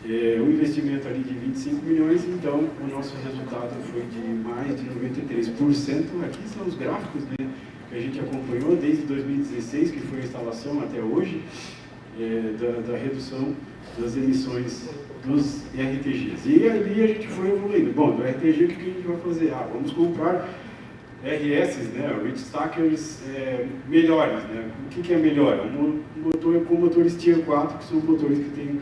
[SPEAKER 3] Um investimento ali de 25 milhões, então o nosso resultado foi de mais de 93%. Aqui são os gráficos, né, que a gente acompanhou desde 2016, que foi a instalação até hoje, da redução das emissões dos RTGs. E ali a gente foi evoluindo. Bom, do RTG o que a gente vai fazer? Vamos comprar RS, né, Rich Stackers melhores. Né? O que é melhor? Um motor com motores Tier 4, que são motores que têm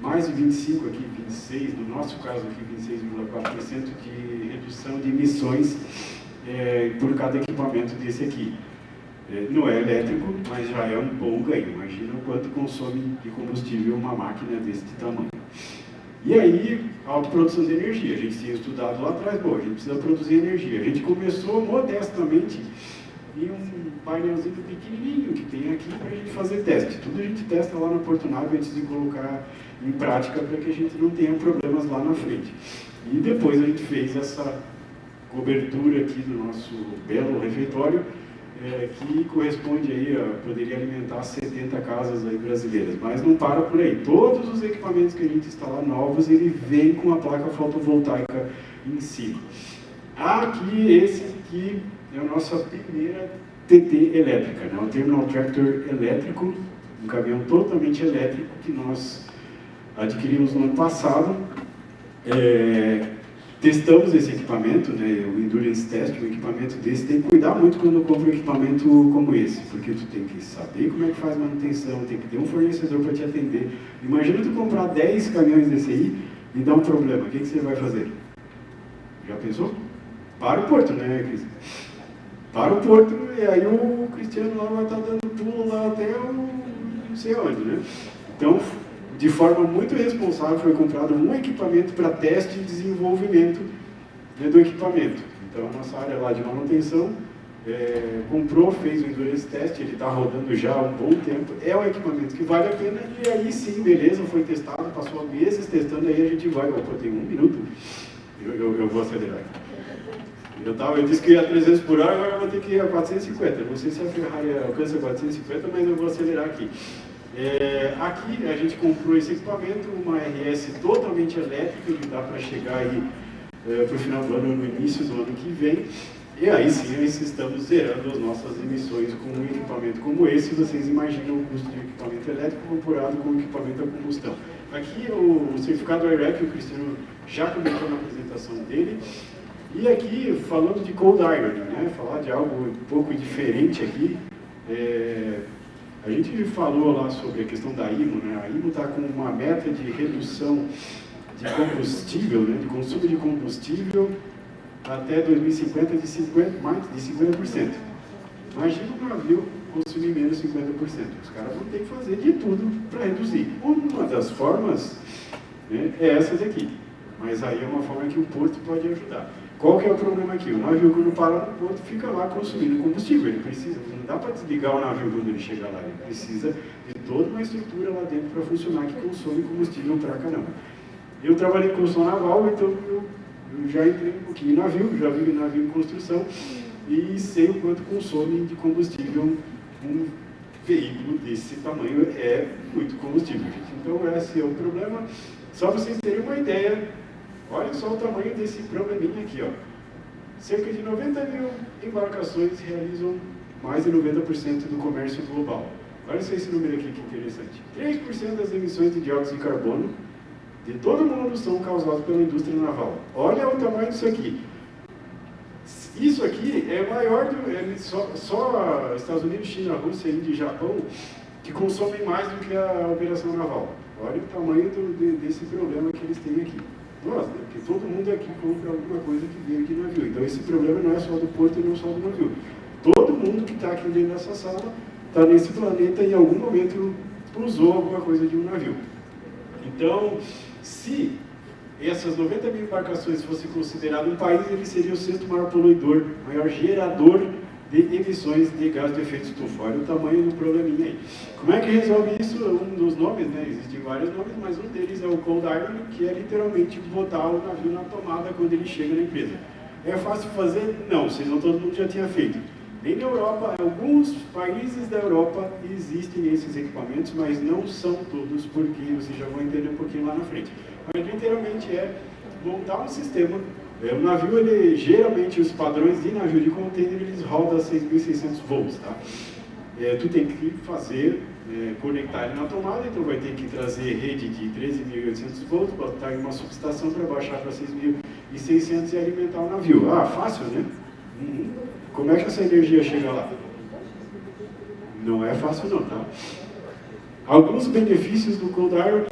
[SPEAKER 3] mais de 25 aqui, 26, no nosso caso aqui 26,4% de redução de emissões por cada equipamento desse aqui. Não é elétrico, mas já é um bom ganho. Imagina o quanto consome de combustível uma máquina desse tamanho. E aí, autoprodução de energia. A gente tinha estudado lá atrás, a gente precisa produzir energia. A gente começou modestamente em um painelzinho pequenininho que tem aqui para a gente fazer teste. Tudo a gente testa lá na Portunave antes de colocar em prática para que a gente não tenha problemas lá na frente. E depois a gente fez essa cobertura aqui do nosso belo refeitório, que corresponde aí poderia alimentar 70 casas aí brasileiras. Mas não para por aí. Todos os equipamentos que a gente instala novos, ele vem com a placa fotovoltaica em cima. Aqui, esse aqui é a nossa primeira TT elétrica, né? O Terminal Tractor elétrico, um caminhão totalmente elétrico que nós adquirimos no ano passado. Testamos esse equipamento, né, o Endurance Test, um equipamento desse, tem que cuidar muito quando compra um equipamento como esse, porque tu tem que saber como é que faz manutenção, tem que ter um fornecedor para te atender. Imagina tu comprar 10 caminhões desse aí e dar um problema, o que você vai fazer? Já pensou? Para o porto, né, Cris? Para o porto, e aí o Cristiano lá vai estar dando pulo lá até o não sei onde, né? Então, de forma muito responsável, foi comprado um equipamento para teste e desenvolvimento, né, do equipamento. Então, a nossa área lá de manutenção comprou, fez o Endurance Test, ele está rodando já há um bom tempo, é um equipamento que vale a pena, e aí sim, beleza, foi testado, passou meses testando, aí a gente vai, opa, tem 1 minuto, eu vou acelerar. Eu disse que ia a 300 por hora, agora eu vou ter que ir a 450, não sei se a Ferrari alcança 450, mas eu vou acelerar aqui. Aqui a gente comprou esse equipamento, uma RS totalmente elétrica, que dá para chegar aí para o final do ano, no início do ano que vem. E aí sim, nós estamos zerando as nossas emissões com um equipamento como esse. Vocês imaginam o custo de equipamento elétrico comparado com o equipamento a combustão. Aqui o certificado IREC, o Cristiano já comentou na apresentação dele. E aqui, falando de cold iron, né, falar de algo um pouco diferente aqui, a gente falou lá sobre a questão da IMO, né? A IMO está com uma meta de redução de combustível, né, de consumo de combustível até 2050 mais de 50%. Imagina um navio consumir menos 50%. Os caras vão ter que fazer de tudo para reduzir. Uma das formas, né, é essa daqui. Mas aí é uma forma que o porto pode ajudar. Qual que é o problema aqui? O navio, quando para no porto, fica lá consumindo combustível. Ele precisa, não dá para desligar o navio quando ele chega lá. Ele precisa de toda uma estrutura lá dentro para funcionar que consome combustível pra caramba. Eu trabalhei em construção naval, então eu já entrei um pouquinho em navio, já vi navio em construção e sei o quanto consome de combustível um veículo desse tamanho. É muito combustível, gente. Então esse é o problema. Só para vocês terem uma ideia, olha só o tamanho desse probleminha aqui, ó. Cerca de 90 mil embarcações realizam mais de 90% do comércio global. Olha só esse número aqui que interessante. 3% das emissões de dióxido de carbono de todo mundo são causadas pela indústria naval. Olha o tamanho disso aqui. Isso aqui é maior do só Estados Unidos, China, Rússia, Índia e Japão que consomem mais do que a operação naval. Olha o tamanho desse problema que eles têm aqui. Nossa, porque todo mundo aqui compra alguma coisa que veio aqui no navio. Então esse problema não é só do porto e não só do navio. Todo mundo que está aqui dentro dessa sala está nesse planeta e em algum momento usou alguma coisa de um navio. Então, se essas 90 mil embarcações fossem consideradas um país, ele seria o 6º maior poluidor, maior gerador de emissões de gás de efeito estufa. Olha o tamanho do probleminha aí. Como é que resolve isso? Um dos nomes, né? Existem vários nomes, mas um deles é o cold iron, que é literalmente botar o navio na tomada quando ele chega na empresa. É fácil fazer? Não, senão todo mundo já tinha feito. Nem na Europa, em alguns países da Europa existem esses equipamentos, mas não são todos, porque vocês já vão entender um pouquinho lá na frente. Mas literalmente é montar um sistema. O navio, ele, geralmente, os padrões de navio de container, eles rodam a 6.600 volts, tá? Tu tem que fazer, conectar ele na tomada, então vai ter que trazer rede de 13.800 volts, botar em uma subestação para baixar para 6.600 e alimentar o navio. Ah, fácil, né? Como é que essa energia chega lá? Não é fácil não, tá? Alguns benefícios do cold iron,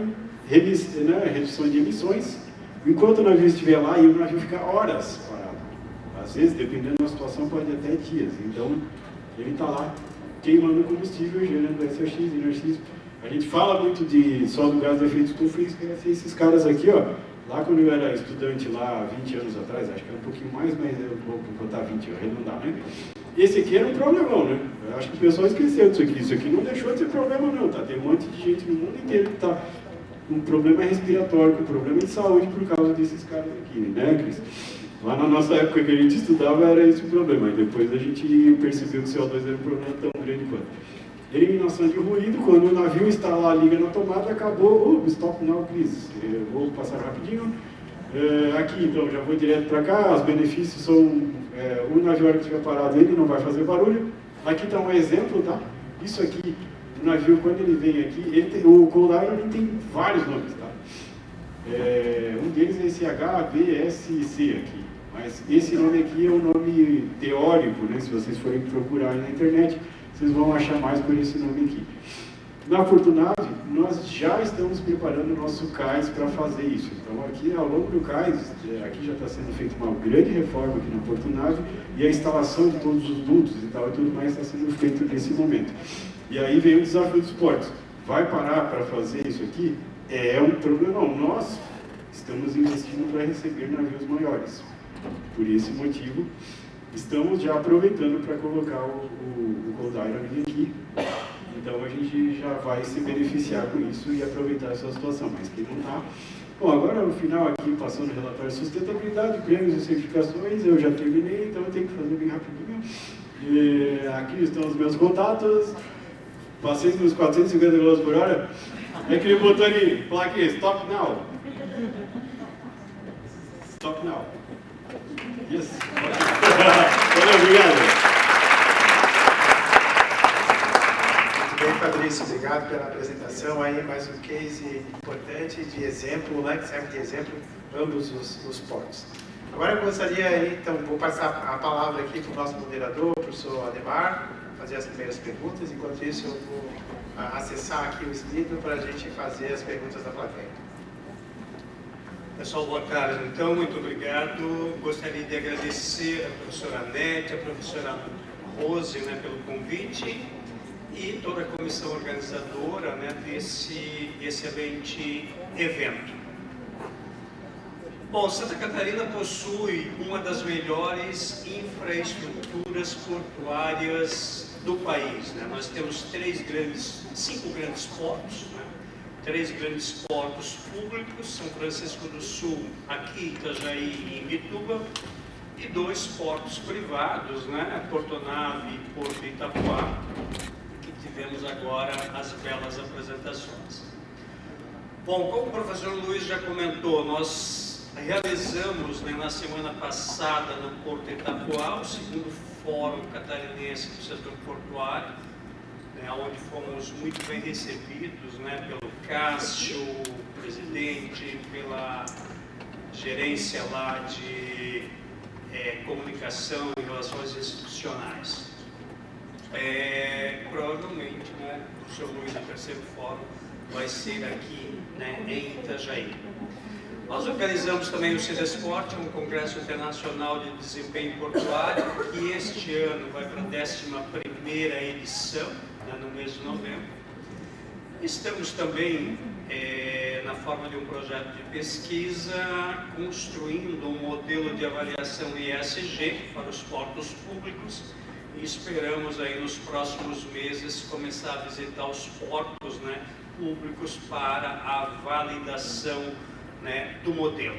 [SPEAKER 3] redução de emissões. Enquanto o navio estiver lá, e o navio fica horas parado. Às vezes, dependendo da situação, pode até dias. Então, ele está lá queimando combustível, gerando SOx, NOx. A gente fala muito só do gás de efeito estufa e esses caras aqui, ó. Lá quando eu era estudante, lá 20 anos atrás, acho que era um pouquinho mais, mas eu vou botar 20, eu arredondar, né? Esse aqui era um problemão, né? Eu acho que o pessoal esqueceu disso aqui. Isso aqui não deixou de ser problema, não, tá? Tem um monte de gente no mundo inteiro que está com problema respiratório, com problema de saúde por causa desses caras aqui, né, Cris? Lá na nossa época que a gente estudava era esse o problema, e depois a gente percebeu que o CO2 era um problema tão grande quanto. Eliminação de ruído, quando o navio está lá, liga na tomada, acabou, stop now, Cris. Eu vou passar rapidinho. Aqui, então, já vou direto para cá, os benefícios são, o navio, que estiver parado, ele não vai fazer barulho. Aqui está um exemplo, tá? Isso aqui, o navio, quando ele vem aqui, o cold iron ele tem vários nomes, tá? Um deles é esse HVSC aqui, mas esse nome aqui é um nome teórico, né? Se vocês forem procurar na internet, vocês vão achar mais por esse nome aqui. Na Portonave, nós já estamos preparando o nosso cais para fazer isso. Então, aqui ao longo do cais, aqui já está sendo feita uma grande reforma aqui na Portonave e a instalação de todos os dutos e tal e tudo mais está sendo feito nesse momento. E aí vem o desafio dos portos. Vai parar para fazer isso aqui? É um problemão. Nós estamos investindo para receber navios maiores. Por esse motivo, estamos já aproveitando para colocar o Cold Iron aqui. Então a gente já vai se beneficiar com isso e aproveitar essa situação, mas quem não está... Bom, agora no final aqui, passando o relatório de sustentabilidade, prêmios e certificações, eu já terminei, então eu tenho que fazer bem rapidinho. E aqui estão os meus contatos, passei nos 450 km por hora, é aquele botão ali, placa aqui, stop now. Stop now. Yes. Valeu, obrigado.
[SPEAKER 1] Bem, Fabrício, obrigado pela apresentação aí, mais um case importante de exemplo, né, que serve de exemplo ambos os portos. Agora eu gostaria aí, então, vou passar a palavra aqui para o nosso moderador, o professor Ademar, fazer as primeiras perguntas, enquanto isso eu vou acessar aqui o Slido para a gente fazer as perguntas da plateia.
[SPEAKER 4] Pessoal, boa tarde. Então, muito obrigado. Gostaria de agradecer a professora Nete, a professora Rose, né, pelo convite e toda a comissão organizadora, né, desse excelente evento. Bom, Santa Catarina possui uma das melhores infraestruturas portuárias do país, né? Nós temos 5 grandes portos, né? 3 grandes portos públicos, São Francisco do Sul, aqui Itajaí e Imbituba, e 2 portos privados, né? Portonave e Porto Itapuá, que tivemos agora as belas apresentações. Bom, como o professor Luiz já comentou, nós realizamos, né, na semana passada no Porto Itapuá o 2º Fórum Catarinense do Setor Portuário, né, onde fomos muito bem recebidos, né, pelo Cássio, presidente, pela gerência lá de comunicação e relações institucionais. Provavelmente, né, o professor Luiz, o 3º Fórum vai ser aqui, né, em Itajaí. Nós organizamos também o Cidesport, um congresso internacional de desempenho portuário, que este ano vai para a 11ª edição, né, no mês de novembro. Estamos também, na forma de um projeto de pesquisa, construindo um modelo de avaliação ESG para os portos públicos e esperamos aí nos próximos meses começar a visitar os portos, né, públicos para a validação, né, do modelo.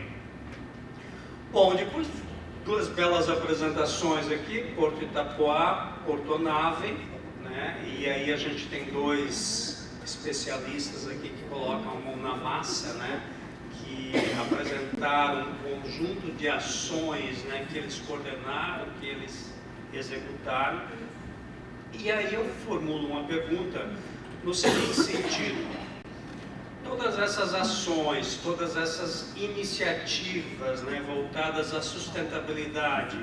[SPEAKER 4] Bom, depois 2 belas apresentações aqui, Porto Itapuá, Portonave, né, e aí a gente tem 2 especialistas aqui que colocam a mão na massa, né, que apresentaram um conjunto de ações, né, que eles coordenaram, que eles executaram. E aí eu formulo uma pergunta no seguinte sentido: todas essas ações, todas essas iniciativas, né, voltadas à sustentabilidade,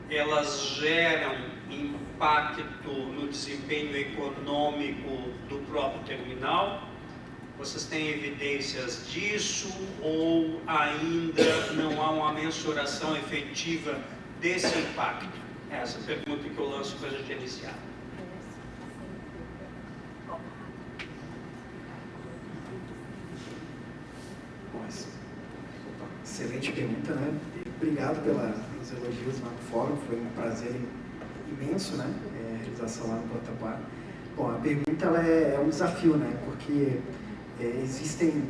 [SPEAKER 4] elas geram impacto no desempenho econômico do próprio terminal? Vocês têm evidências disso ou ainda não há uma mensuração efetiva desse impacto? Essa é a pergunta que eu lanço para a gente iniciar.
[SPEAKER 2] Excelente pergunta, né? Obrigado pelos elogios lá no fórum, foi um prazer imenso, né? A realização lá no Porto Itapuá. Bom, a pergunta ela é um desafio, né? Porque existem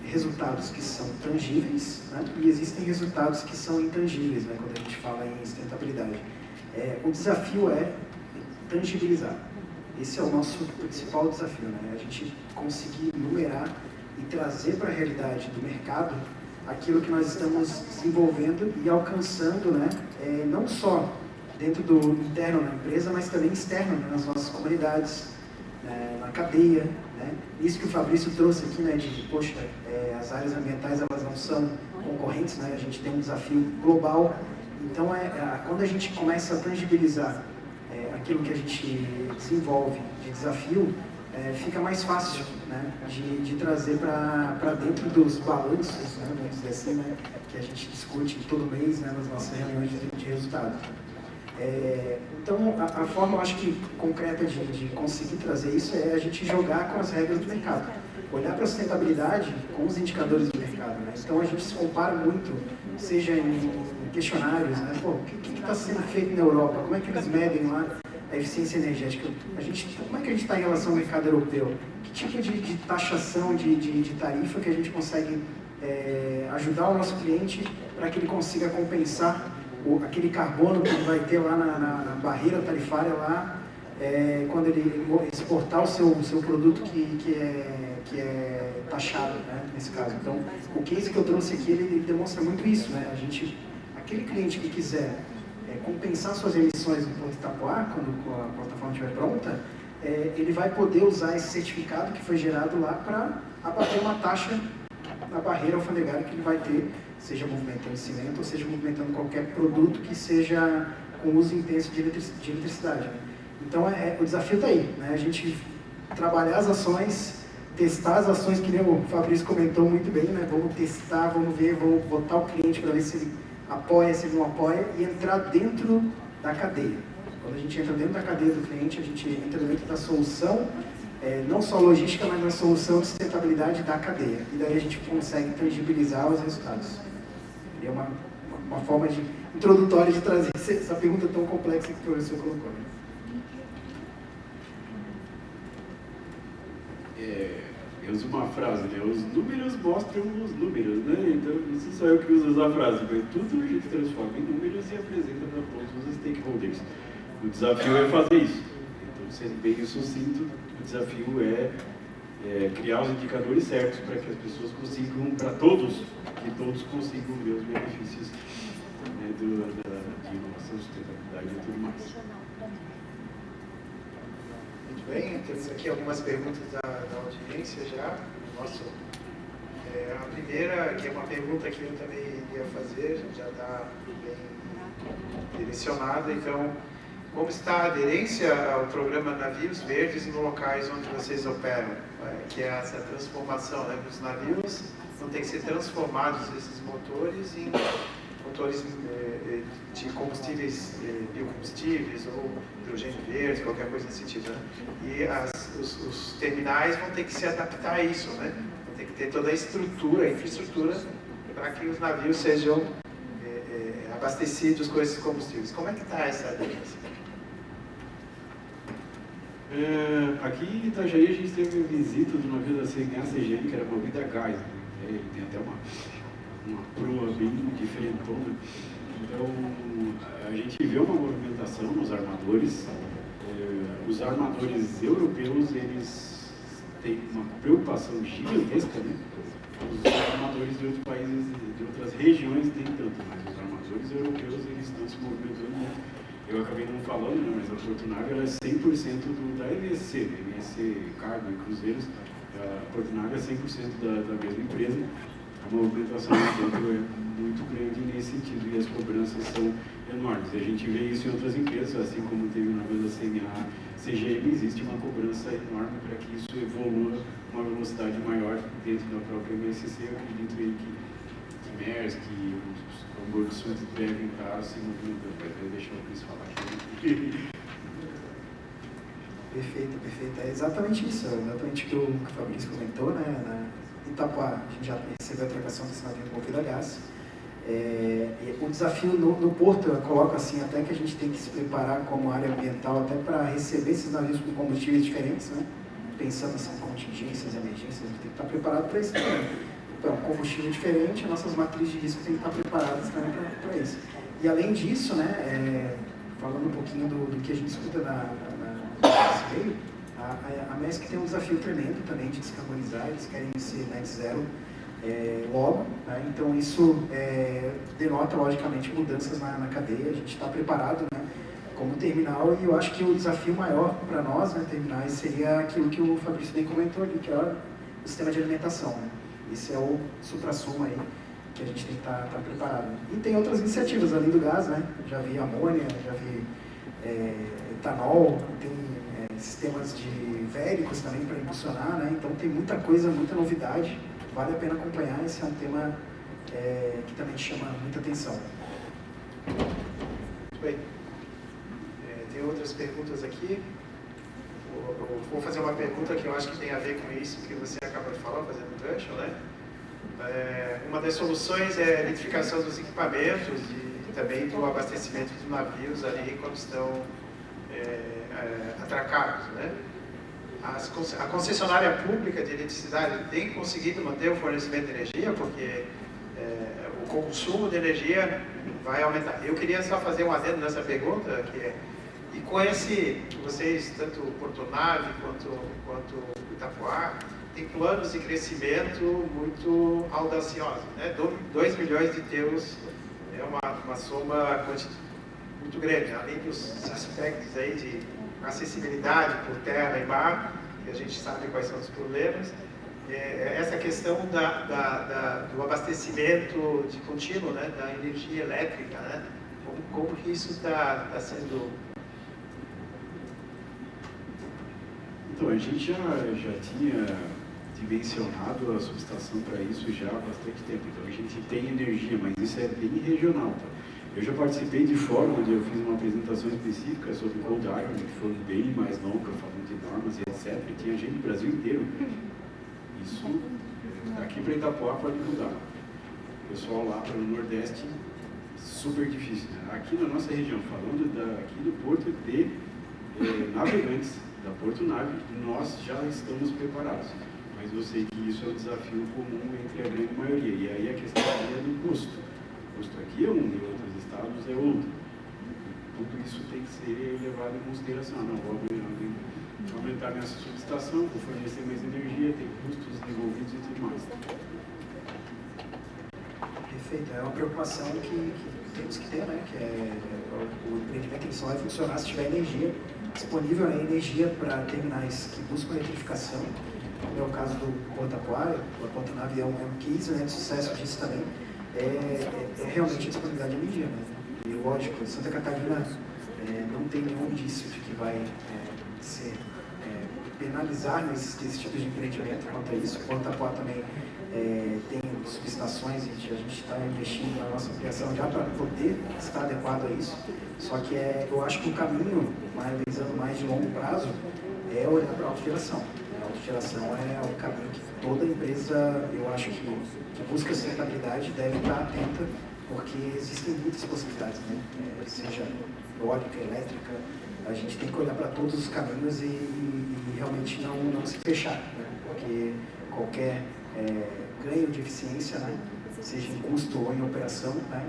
[SPEAKER 2] resultados que são tangíveis, né? E existem resultados que são intangíveis, né? Quando a gente fala em sustentabilidade. O desafio é tangibilizar. Esse é o nosso principal desafio, né? A gente conseguir numerar e trazer para a realidade do mercado aquilo que nós estamos desenvolvendo e alcançando, né, não só dentro do interno na empresa, mas também externo, né, nas nossas comunidades, na cadeia, né? Isso que o Fabrício trouxe aqui, né, de, poxa, as áreas ambientais elas não são concorrentes, né? A gente tem um desafio global. Então, quando a gente começa a tangibilizar aquilo que a gente desenvolve de desafio, fica mais fácil, né, de trazer para dentro dos balanços, né, vamos dizer assim, né, que a gente discute todo mês, né, nas nossas reuniões de resultado. Então, a forma, eu acho que concreta de conseguir trazer isso é a gente jogar com as regras do mercado. Olhar para a sustentabilidade com os indicadores do mercado, né? Então, a gente se compara muito, seja em questionários, né? Pô, o que está sendo feito na Europa? Como é que eles medem lá a eficiência energética? Como é que a gente está em relação ao mercado europeu? Que tipo de taxação, de tarifa que a gente consegue ajudar o nosso cliente para que ele consiga compensar aquele carbono que ele vai ter lá na barreira tarifária lá, quando ele exportar o seu produto que é taxado, né, nesse caso. Então, o case que eu trouxe aqui, ele demonstra muito isso, né? Aquele cliente que quiser compensar suas emissões no Porto Itapoá, quando a plataforma estiver pronta, ele vai poder usar esse certificado que foi gerado lá para abater uma taxa na barreira alfandegária que ele vai ter, seja movimentando cimento ou seja movimentando qualquer produto que seja com uso intenso de eletricidade. Né? Então, o desafio está aí, né? A gente trabalhar as ações, testar as ações, que nem o Fabrício comentou muito bem, né? Vamos testar, vamos ver, vamos botar o cliente para ver se ele apoia, se ele não apoia, e entrar dentro da cadeia. Quando a gente entra dentro da cadeia do cliente, a gente entra dentro da solução, não só logística, mas na solução de sustentabilidade da cadeia. E daí a gente consegue tangibilizar os resultados. É uma forma introdutória de trazer essa pergunta tão complexa que o professor colocou. Né?
[SPEAKER 3] Eu uso uma frase, né? Os números mostram os números, né? Então, isso sou eu que uso essa frase, mas tudo a gente transforma em números e apresenta para todos os stakeholders. O desafio é fazer isso. Então, sendo bem sucinto, o desafio é criar os indicadores certos para que as pessoas consigam, para todos, que todos consigam ver os benefícios, né, de inovação, sustentabilidade e tudo mais.
[SPEAKER 1] Muito bem, temos aqui algumas perguntas da audiência já. A primeira, que é uma pergunta que eu também iria fazer, já está bem direcionada, então, como está a aderência ao programa Navios Verdes nos locais onde vocês operam? Que é essa transformação, né? Os navios vão ter que ser transformados, esses motores, em motores de combustíveis, biocombustíveis ou hidrogênio verde, qualquer coisa nesse sentido. Né? E os terminais vão ter que se adaptar a isso, né? Vão ter que ter toda a estrutura, a infraestrutura, para que os navios sejam abastecidos com esses combustíveis. Como é que está essa aderência?
[SPEAKER 3] Aqui em Itajaí a gente teve a visita do navio da CNA CGM, que era movido a gás. Né? Ele tem até uma proa bem diferentona. Então, a gente vê uma movimentação nos armadores. Os armadores europeus, eles têm uma preocupação gigantesca, né? Os armadores de outros países, de outras regiões, nem tanto, mas os armadores europeus, eles estão se movimentando muito. Eu acabei não falando, né, mas a Portunave ela é 100% da MSC, MSC Cargo e Cruzeiros. A Portunave é 100% da mesma empresa. A movimentação dentro é muito grande nesse sentido e as cobranças são enormes. E a gente vê isso em outras empresas, assim como teve na vez da CNA, CGM, existe uma cobrança enorme para que isso evolua uma velocidade maior dentro da própria MSC. Eu acredito aí que Maersk, que os Hamburg devem estar se movimentando. Vai deixar o Cris falar aqui.
[SPEAKER 2] Perfeito. É exatamente isso. É exatamente o que o Fabrício comentou, né? Na Itapoá, a gente já recebeu a trocação desse navio movido a gás. O desafio no porto, eu coloco assim, até que a gente tem que se preparar como área ambiental até para receber esses navios com combustíveis diferentes, né? Pensando assim, contingências, emergências, a gente tem que estar preparado para isso também. Então, combustível diferente, nossas matrizes de risco têm que estar preparadas também para isso. E além disso, né, falando um pouquinho do que a gente escuta nesse meio, a MESC tem um desafio tremendo também de descarbonizar, eles querem ser net zero logo, né? Então isso denota logicamente mudanças na cadeia, a gente está preparado, né, como terminal, e eu acho que o desafio maior para nós, né, terminais, seria aquilo que o Fabrício bem comentou ali, que é o sistema de alimentação, né? Esse é o supra-sumo aí que a gente tem que estar preparado. E tem outras iniciativas além do gás, né? Já vi amônia, já vi etanol, tem sistemas de vérico, eólicos também para impulsionar, né? Então tem muita coisa, muita novidade, vale a pena acompanhar, esse é um tema que também chama muita atenção.
[SPEAKER 1] Muito bem. Tem outras perguntas aqui. Eu vou fazer uma pergunta que eu acho que tem a ver com isso que você acabou de falar, fazendo um gancho, né? Uma das soluções é a eletrificação dos equipamentos e também do abastecimento dos navios ali quando estão atracados, né? A concessionária pública de eletricidade tem conseguido manter o fornecimento de energia porque o consumo de energia vai aumentar. Eu queria só fazer um adendo nessa pergunta, e com vocês, tanto Porto Nave quanto Itapuá, tem planos de crescimento muito audaciosos, né? 2 milhões de TEUs é uma soma muito grande, além dos aspectos aí de acessibilidade por terra e mar, que a gente sabe quais são os problemas. Essa questão do abastecimento de contínuo, né, da energia elétrica, né? Como que isso está sendo...
[SPEAKER 3] Então, a gente já tinha dimensionado a subestação para isso já há bastante tempo. Então, a gente tem energia, mas isso é bem regional. Tá? Eu já participei de fórum onde eu fiz uma apresentação específica sobre Cold Iron, que foi bem mais longa, falando de normas e etc. E tinha gente do Brasil inteiro. Isso, daqui para Itapuá pode mudar. O pessoal lá para o Nordeste, super difícil. Né? Aqui na nossa região, falando aqui do Porto de Navegantes, da Porto Nave, nós já estamos preparados. Mas eu sei que isso é um desafio comum entre a grande maioria. E aí a questão é do custo. O custo aqui é um, em outros estados é outro. Tudo isso tem que ser levado em consideração. Não, vou aumentar minha subestação, vou fornecer mais energia, tem custos envolvidos e tudo mais.
[SPEAKER 2] Perfeito, é uma preocupação que temos que ter, né? Que o empreendimento ele só vai funcionar se tiver energia disponível, né? Energia para terminais que buscam eletrificação. É o caso do Porto Itapuá, a Porto Nave é um case, né, de sucesso disso também. É realmente a disponibilidade de energia, né? E lógico, Santa Catarina não tem nenhum indício de que vai ser penalizar esse tipo de empreendimento quanto a isso. O Porto Itapuá também tem subestações e a gente está investindo na nossa ampliação já para poder estar adequado a isso. Só que eu acho que o caminho, visando mais de longo prazo, é olhar para a autogeração. A autogeração é o caminho que toda empresa, eu acho que busca sustentabilidade deve estar atenta, porque existem muitas possibilidades, né? Seja eólica, elétrica, a gente tem que olhar para todos os caminhos e realmente não se fechar, né? Porque qualquer ganho de eficiência, né? Seja em custo ou em operação, né?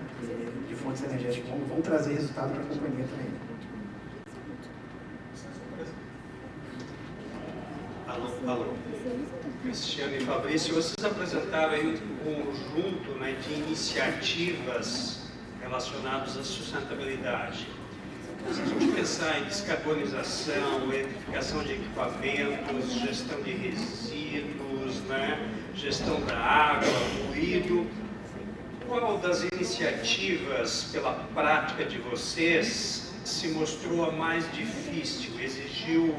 [SPEAKER 2] De fontes energéticas vão trazer resultado para a companhia também.
[SPEAKER 4] Alô. Cristiano e Fabrício, vocês apresentaram aí um conjunto, né, de iniciativas relacionadas à sustentabilidade. Se a gente pensar em descarbonização, eletrificação de equipamentos, gestão de resíduos, né, gestão da água, ruído, qual das iniciativas, pela prática de vocês, se mostrou a mais difícil, exigiu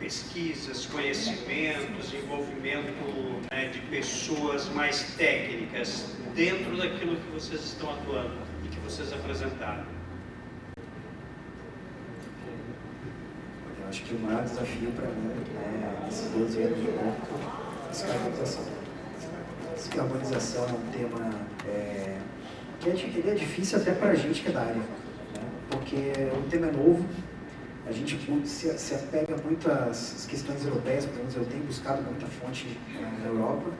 [SPEAKER 4] pesquisas, conhecimentos, envolvimento, né, de pessoas mais técnicas dentro daquilo que vocês estão atuando e que vocês apresentaram?
[SPEAKER 2] Eu acho que o maior desafio para mim nesses 12 anos de campo é a descarbonização. Descarbonização é um tema que ele é difícil até para a gente que é da área, né? Porque o tema é novo. A gente se apega muito às questões europeias, pelo menos eu tenho buscado muita fonte na Europa,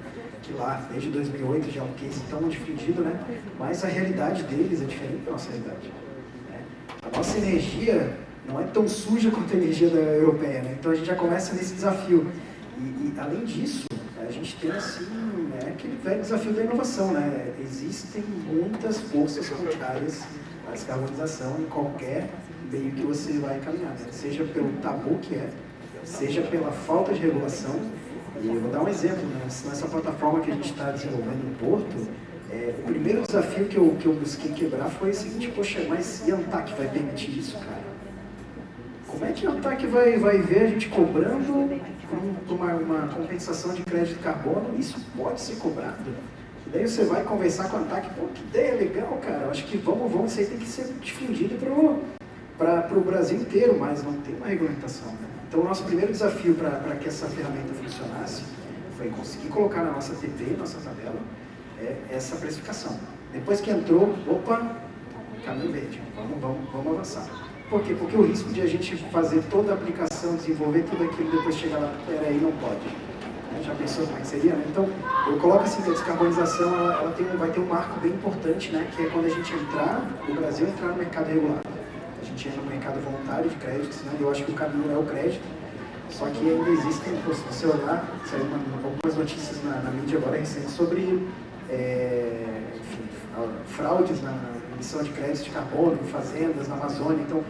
[SPEAKER 2] que lá, desde 2008, já é um case tão difundido, né? Mas a realidade deles é diferente da nossa realidade, né? A nossa energia não é tão suja quanto a energia da europeia, né? Então a gente já começa nesse desafio. E além disso, a gente tem assim, aquele velho desafio da inovação, né? Existem muitas forças contrárias à descarbonização em qualquer meio que você vai caminhar, né? Seja pelo tabu que seja pela falta de regulação. E eu vou dar um exemplo, né? Nessa plataforma que a gente está desenvolvendo no Porto, o primeiro desafio que eu busquei quebrar foi o seguinte: poxa, mas e a ANTAC vai permitir isso, cara? Como Como é que a ANTAC vai ver a gente cobrando uma compensação de crédito de carbono? Isso pode ser cobrado. E daí você vai conversar com a ANTAC, pô, que ideia legal, cara, eu acho que isso aí tem que ser difundido para o Brasil inteiro, mas não tem uma regulamentação. Né? Então, o nosso primeiro desafio para que essa ferramenta funcionasse foi conseguir colocar na nossa TP, nossa tabela, essa precificação. Depois que entrou, opa, caminho verde, vamos avançar. Por quê? Porque o risco de a gente fazer toda a aplicação, desenvolver tudo aquilo, depois chegar lá, peraí, não pode. Já pensou como é que seria? Né? Então, eu coloco assim, que a descarbonização vai ter um marco bem importante, né? Que é quando a gente o Brasil entrar no mercado regulado. A gente entra no mercado voluntário de créditos, né? Eu acho que o caminho é o crédito, só que ainda existem, se você olhar, saiu algumas notícias na mídia agora recente sobre fraudes na emissão de créditos de carbono, em fazendas, na Amazônia. Então,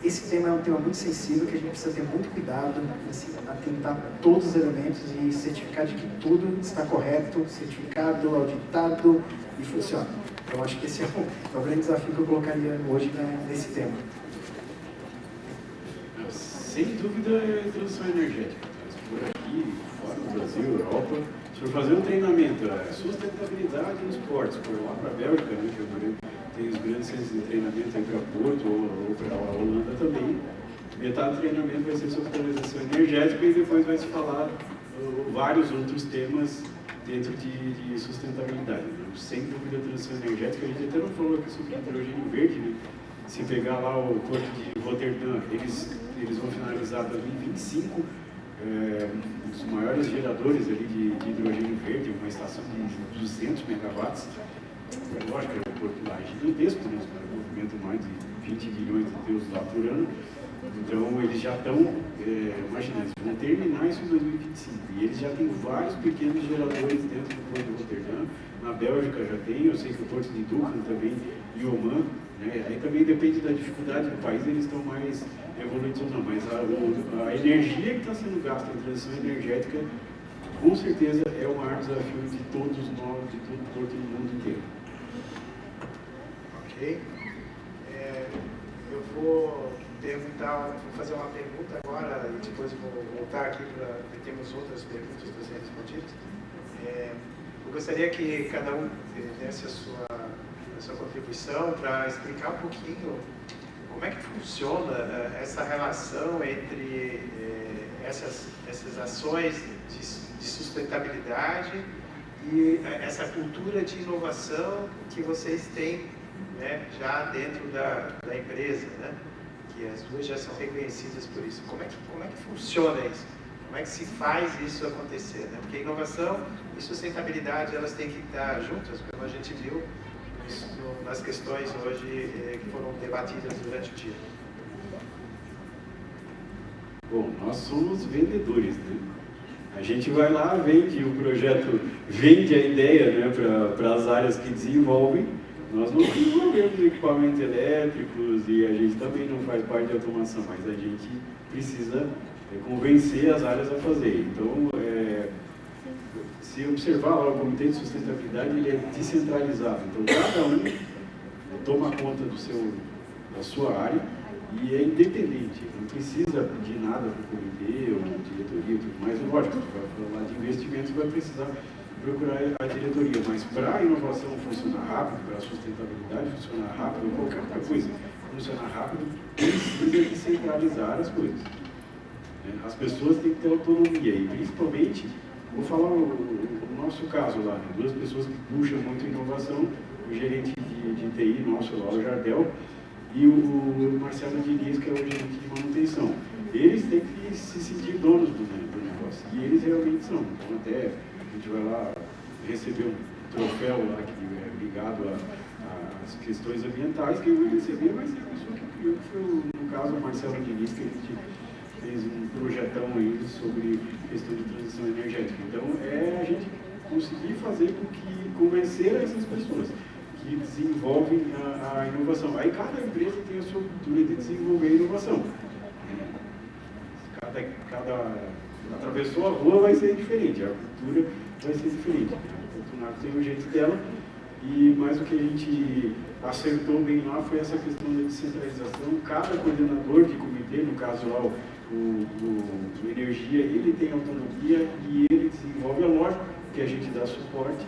[SPEAKER 2] esse tema é um tema muito sensível que a gente precisa ter muito cuidado, assim, atentar todos os elementos e certificar de que tudo está correto, certificado, auditado e funciona. Então, acho que esse é o grande desafio que eu colocaria hoje nesse tema.
[SPEAKER 3] Sem dúvida é a transição energética. Por aqui, fora do Brasil, Europa, se for fazer um treinamento, sustentabilidade nos portos, por lá para a Bélgica, né, que eu tem os grandes centros de treinamento aí para Porto ou para a Holanda também, metade do treinamento vai ser sobre transição energética e depois vai se falar vários outros temas dentro de sustentabilidade. Né? Sem dúvida, a transição energética, a gente até não falou aqui sobre hidrogênio verde, né? Se pegar lá o Porto de Roterdã, eles vão finalizar 2025, os maiores geradores ali de hidrogênio verde, uma estação de 200 megawatts. Lógico que é um porto lá gigantesco, né? Movimento mais de 20 bilhões de euros lá por ano. Então, eles já estão, imagina, eles vão terminar isso em 2025. E eles já têm vários pequenos geradores dentro do Porto de Roterdã. Na Bélgica já tem, eu sei que o Porto de Ducam também, e Oman. Né? Aí também depende da dificuldade do país, eles estão mais evoluídos ou não. Mas a energia que está sendo gasta em transição energética, com certeza, é o maior desafio de todos nós, de todo o Porto do mundo inteiro.
[SPEAKER 1] Ok. Eu vou fazer uma pergunta agora e depois vou voltar aqui para temos outras perguntas para serem respondidas. Eu gostaria que cada um desse a sua contribuição para explicar um pouquinho como é que funciona essa relação entre essas ações de sustentabilidade e essa cultura de inovação que vocês têm, né, já dentro da empresa, né? Que as duas já são reconhecidas por isso. Como é que funciona isso? Como é que se faz isso acontecer? Né? Porque inovação e sustentabilidade, elas têm que estar juntas, como a gente viu nas questões hoje que foram debatidas durante o dia.
[SPEAKER 3] Bom, nós somos vendedores, né? A gente vai lá, vende o projeto, vende a ideia, né, para as áreas que desenvolvem. Nós não desenvolvemos equipamentos elétricos e a gente também não faz parte de automação, mas a gente precisa convencer as áreas a fazer. Então, se observar lá o Comitê de Sustentabilidade, ele é descentralizado. Então, cada um toma conta da sua área e é independente. Não precisa pedir nada para o comitê ou diretoria, tudo mais. Lógico, vai falar de investimentos, vai precisar procurar a diretoria, mas para a inovação funcionar rápido, para a sustentabilidade funcionar rápido, qualquer outra coisa funcionar rápido, precisa descentralizar as coisas. As pessoas têm que ter autonomia e, principalmente, vou falar o nosso caso lá, né? Duas pessoas que puxam muito inovação, o gerente de TI nosso lá, o Jardel, e o Marcelo Diniz, que é o gerente de manutenção. Eles têm que se sentir donos do negócio, e eles realmente são. Então, até a gente vai lá receber um troféu lá que é ligado às questões ambientais, quem vai receber vai ser a pessoa que criou, que foi, no caso, o Marcelo Diniz, que a gente fez um projetão aí sobre questão de transição energética. Então, a gente conseguir fazer com que convencer essas pessoas que desenvolvem a inovação. Aí cada empresa tem a sua cultura de desenvolver a inovação. Cada atravessou a rua vai ser diferente, a cultura vai ser diferente. A Fortunato tem o jeito dela, mas o que a gente acertou bem lá foi essa questão da descentralização. Cada coordenador de comitê, no caso lá o Energia, ele tem autonomia e ele desenvolve a lógica que a gente dá suporte.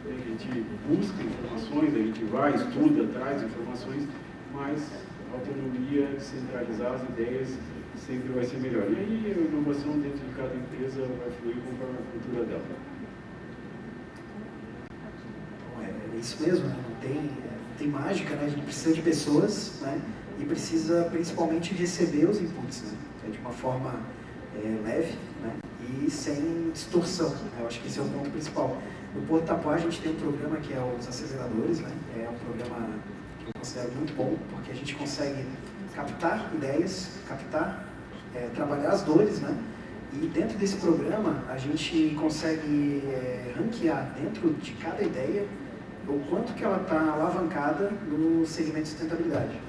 [SPEAKER 3] A gente busca informações, a gente vai, estuda, traz informações, mas a autonomia, descentralizar as ideias sempre vai ser melhor. E aí a inovação dentro de cada empresa vai fluir conforme a cultura dela.
[SPEAKER 2] É isso mesmo, né? Não tem mágica, né? A gente precisa de pessoas, né? E precisa principalmente receber os inputs, né? De uma forma leve, né? E sem distorção, né? Eu acho que esse é o ponto principal. No Porto Tapuá a gente tem um programa que é os aceleradores, né? É um programa que eu considero muito bom, porque a gente consegue captar ideias, trabalhar as dores, né? E dentro desse programa a gente consegue ranquear dentro de cada ideia o quanto que ela está alavancada no segmento de sustentabilidade.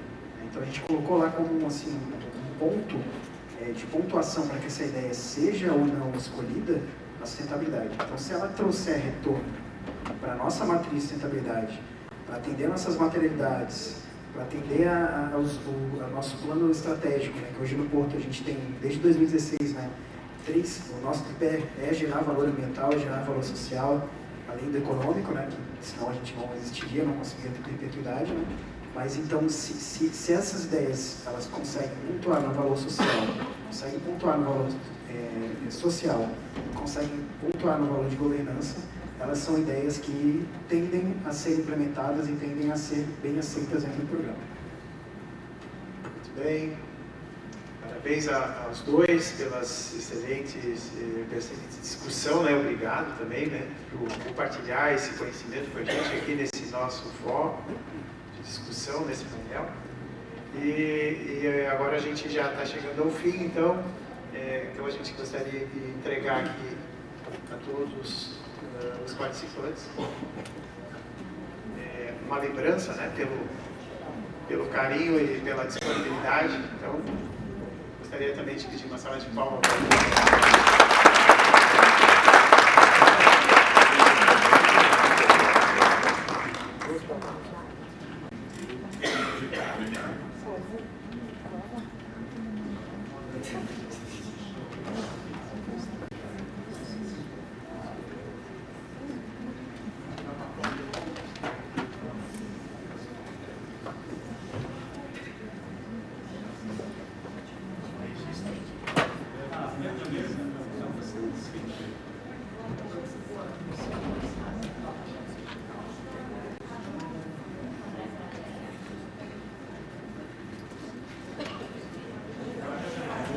[SPEAKER 2] Então a gente colocou lá como assim, um ponto de pontuação para que essa ideia seja ou não escolhida, a sustentabilidade. Então se ela trouxer retorno para a nossa matriz de sustentabilidade, para atender nossas materialidades, para atender ao nosso plano estratégico, né, que hoje no Porto a gente tem, desde 2016, né, o nosso tripé é gerar valor ambiental, gerar valor social, além do econômico, né, que senão a gente não existiria, não conseguiria ter perpetuidade, né? Mas então, se essas ideias elas conseguem pontuar no valor social, conseguem pontuar no valor social, conseguem pontuar no valor de governança, elas são ideias que tendem a ser implementadas e tendem a ser bem aceitas dentro do programa.
[SPEAKER 1] Muito bem. Parabéns aos dois pelas excelente discussão, né? Obrigado também, né, por compartilhar esse conhecimento com a gente aqui nesse nosso fórum de discussão, nesse painel. E agora a gente já está chegando ao fim, então a gente gostaria de entregar aqui a todos os participantes uma lembrança, né, pelo carinho e pela disponibilidade. Então, gostaria também de pedir uma salva de palmas para